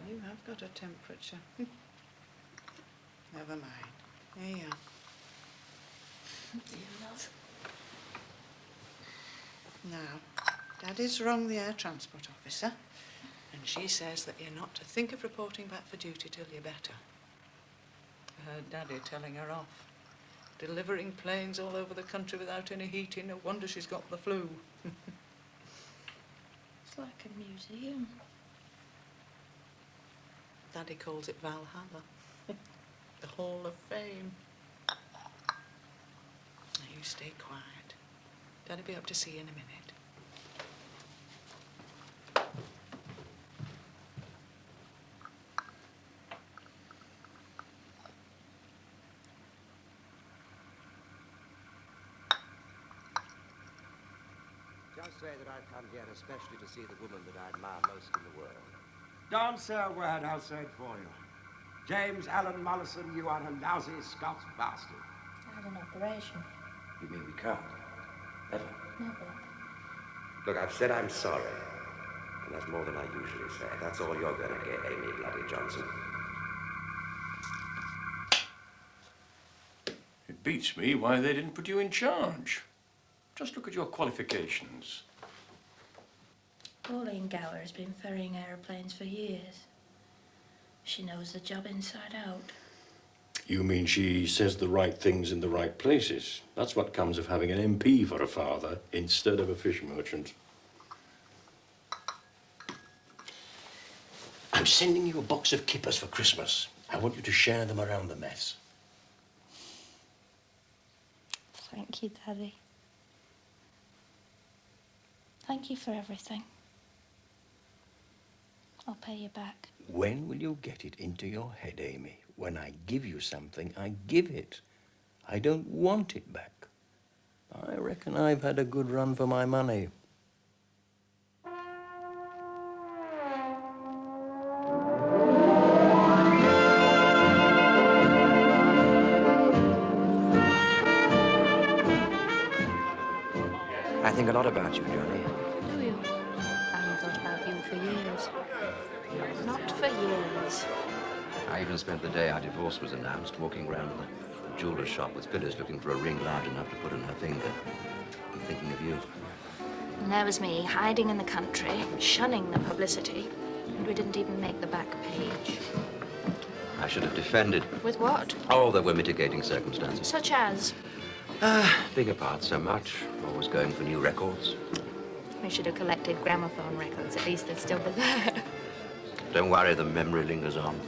you have got a temperature. Never mind. There you are. Dear love. Now, Daddy's rung the air transport officer, and she says that you're not to think of reporting back for duty till you're better. I heard Daddy telling her off. Delivering planes all over the country without any heating. No wonder she's got the flu. It's like a museum. Daddy calls it Valhalla. The Hall of Fame. Now you stay quiet. Daddy'll be up to see you in a minute. Just say that I've come here especially to see the woman that I admire most in the world. Don't say a word, I'll say it for you. James Allen Mollison, you are a lousy Scots bastard. I had an operation. You mean we can't? Never? Never. Look, I've said I'm sorry. And that's more than I usually say. That's all you're going to get, Amy Bloody Johnson. It beats me why they didn't put you in charge. Just look at your qualifications. Pauline Gower has been ferrying aeroplanes for years. She knows the job inside out. You mean she says the right things in the right places? That's what comes of having an MP for a father instead of a fish merchant. I'm sending you a box of kippers for Christmas. I want you to share them around the mess. Thank you, Daddy. Thank you for everything. I'll pay you back. When will you get it into your head, Amy? When I give you something, I give it. I don't want it back. I reckon I've had a good run for my money. I think a lot about you, Johnny. Do you? I haven't thought about you for years. Not for years. I even spent the day our divorce was announced walking round the jeweller's shop with Phyllis looking for a ring large enough to put on her finger. I'm thinking of you. And there was me, hiding in the country, shunning the publicity. And we didn't even make the back page. I should have defended. With what? Oh, there were mitigating circumstances. Such as? Being apart so much, always going for new records. We should have collected gramophone records. At least they'd still be there. Don't worry, the memory lingers on.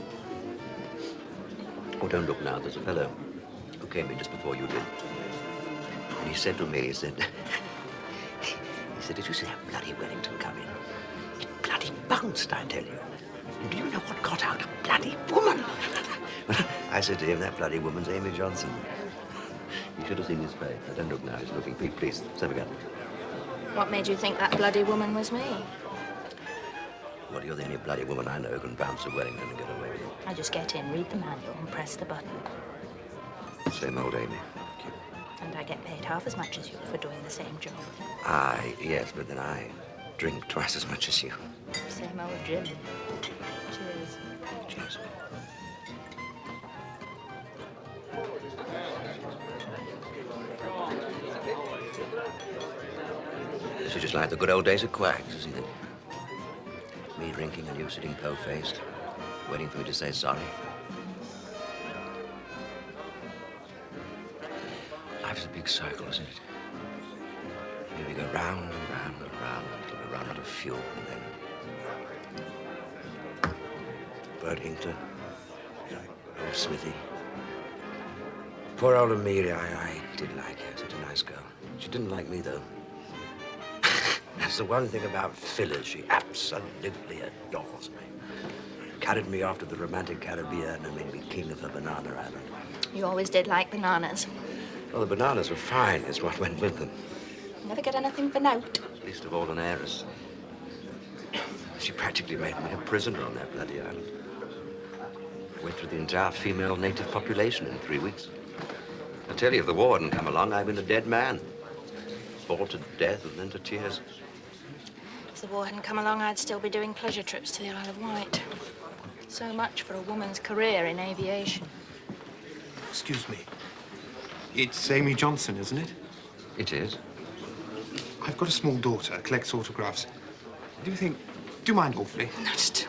Oh, don't look now. There's a fellow who came in just before you did. And he said to me, he said, did you see that bloody Wellington come in? It bloody bounced, I tell you. And do you know what got out? A bloody woman. I said to him, that bloody woman's Amy Johnson. You should have seen his face. Now, don't look now. He's looking. Pete, please, save again. What made you think that bloody woman was me? Well, you're the only bloody woman I know who can bounce a Wellington and get away with it. I just get in, read the manual, and press the button. Same old Amy. And I get paid half as much as you for doing the same job. Aye, yes, but then I drink twice as much as you. Same old Jim. Cheers. Cheers. This is just like the good old days of quacks, isn't it? Me drinking and you sitting po-faced, waiting for me to say sorry. Life's a big circle, isn't it? Here we go round and round and round until we run out of fuel, and then Bert Hinkler, old Smithy. Poor old Amelia, I did like her, such a nice girl. She didn't like me, though. That's the one thing about Phyllis. She absolutely adores me. Carried me off to the romantic Caribbean and made me king of her banana island. You always did like bananas. Well, the bananas were fine. It's what went with them. Never get anything for nout. Least of all an heiress. She practically made me a prisoner on that bloody island. Went through the entire female native population in 3 weeks. I tell you, if the war hadn't come along, I'd been a dead man. Bored to death and then to tears. If the war hadn't come along, I'd still be doing pleasure trips to the Isle of Wight. So much for a woman's career in aviation. Excuse me. It's Amy Johnson, isn't it? It is. I've got a small daughter, collects autographs. Do you mind awfully? Not at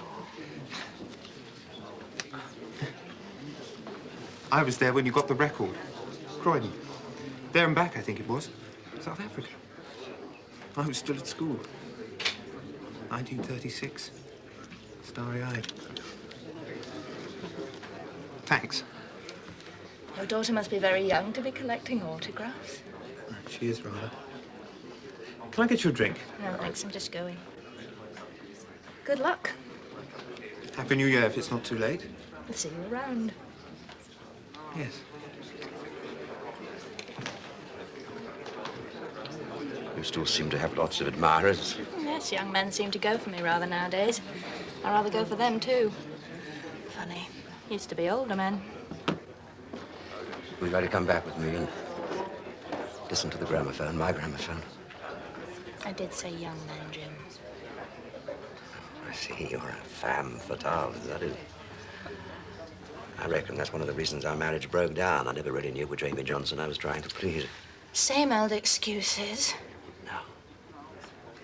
all. I was there when you got the record. Croydon. There and back, I think it was. South Africa. I was still at school. 1936. Starry-eyed. Thanks. Your daughter must be very young to be collecting autographs. She is, rather. Can I get you a drink? No, thanks. I'm just going. Good luck. Happy New Year if it's not too late. I'll see you around. Yes. You still seem to have lots of admirers. Yes, young men seem to go for me rather nowadays. I rather go for them, too. Funny. Used to be older men. Would you like to come back with me and listen to the gramophone, my gramophone? I did say young men, Jim. I see you're a femme fatale, is that it? I reckon that's one of the reasons our marriage broke down. I never really knew which Amy Johnson I was trying to please. Same old excuses.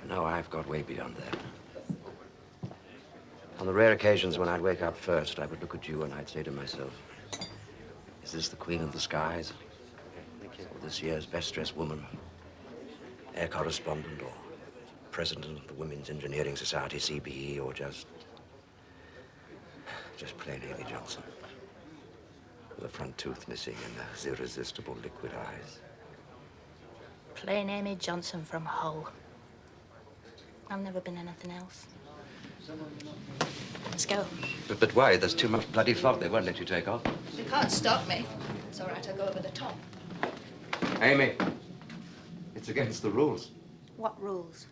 No, I've got way beyond that. On the rare occasions when I'd wake up first, I would look at you and I'd say to myself, is this the queen of the skies? Or this year's best-dressed woman? Air correspondent or president of the Women's Engineering Society, CBE, or just plain Amy Johnson. With a front tooth missing and those irresistible liquid eyes. Plain Amy Johnson from Hull. I've never been anything else. Let's go. But why? There's too much bloody fog. They won't let you take off. You can't stop me. It's all right, I'll go over the top. Amy, it's against the rules. What rules?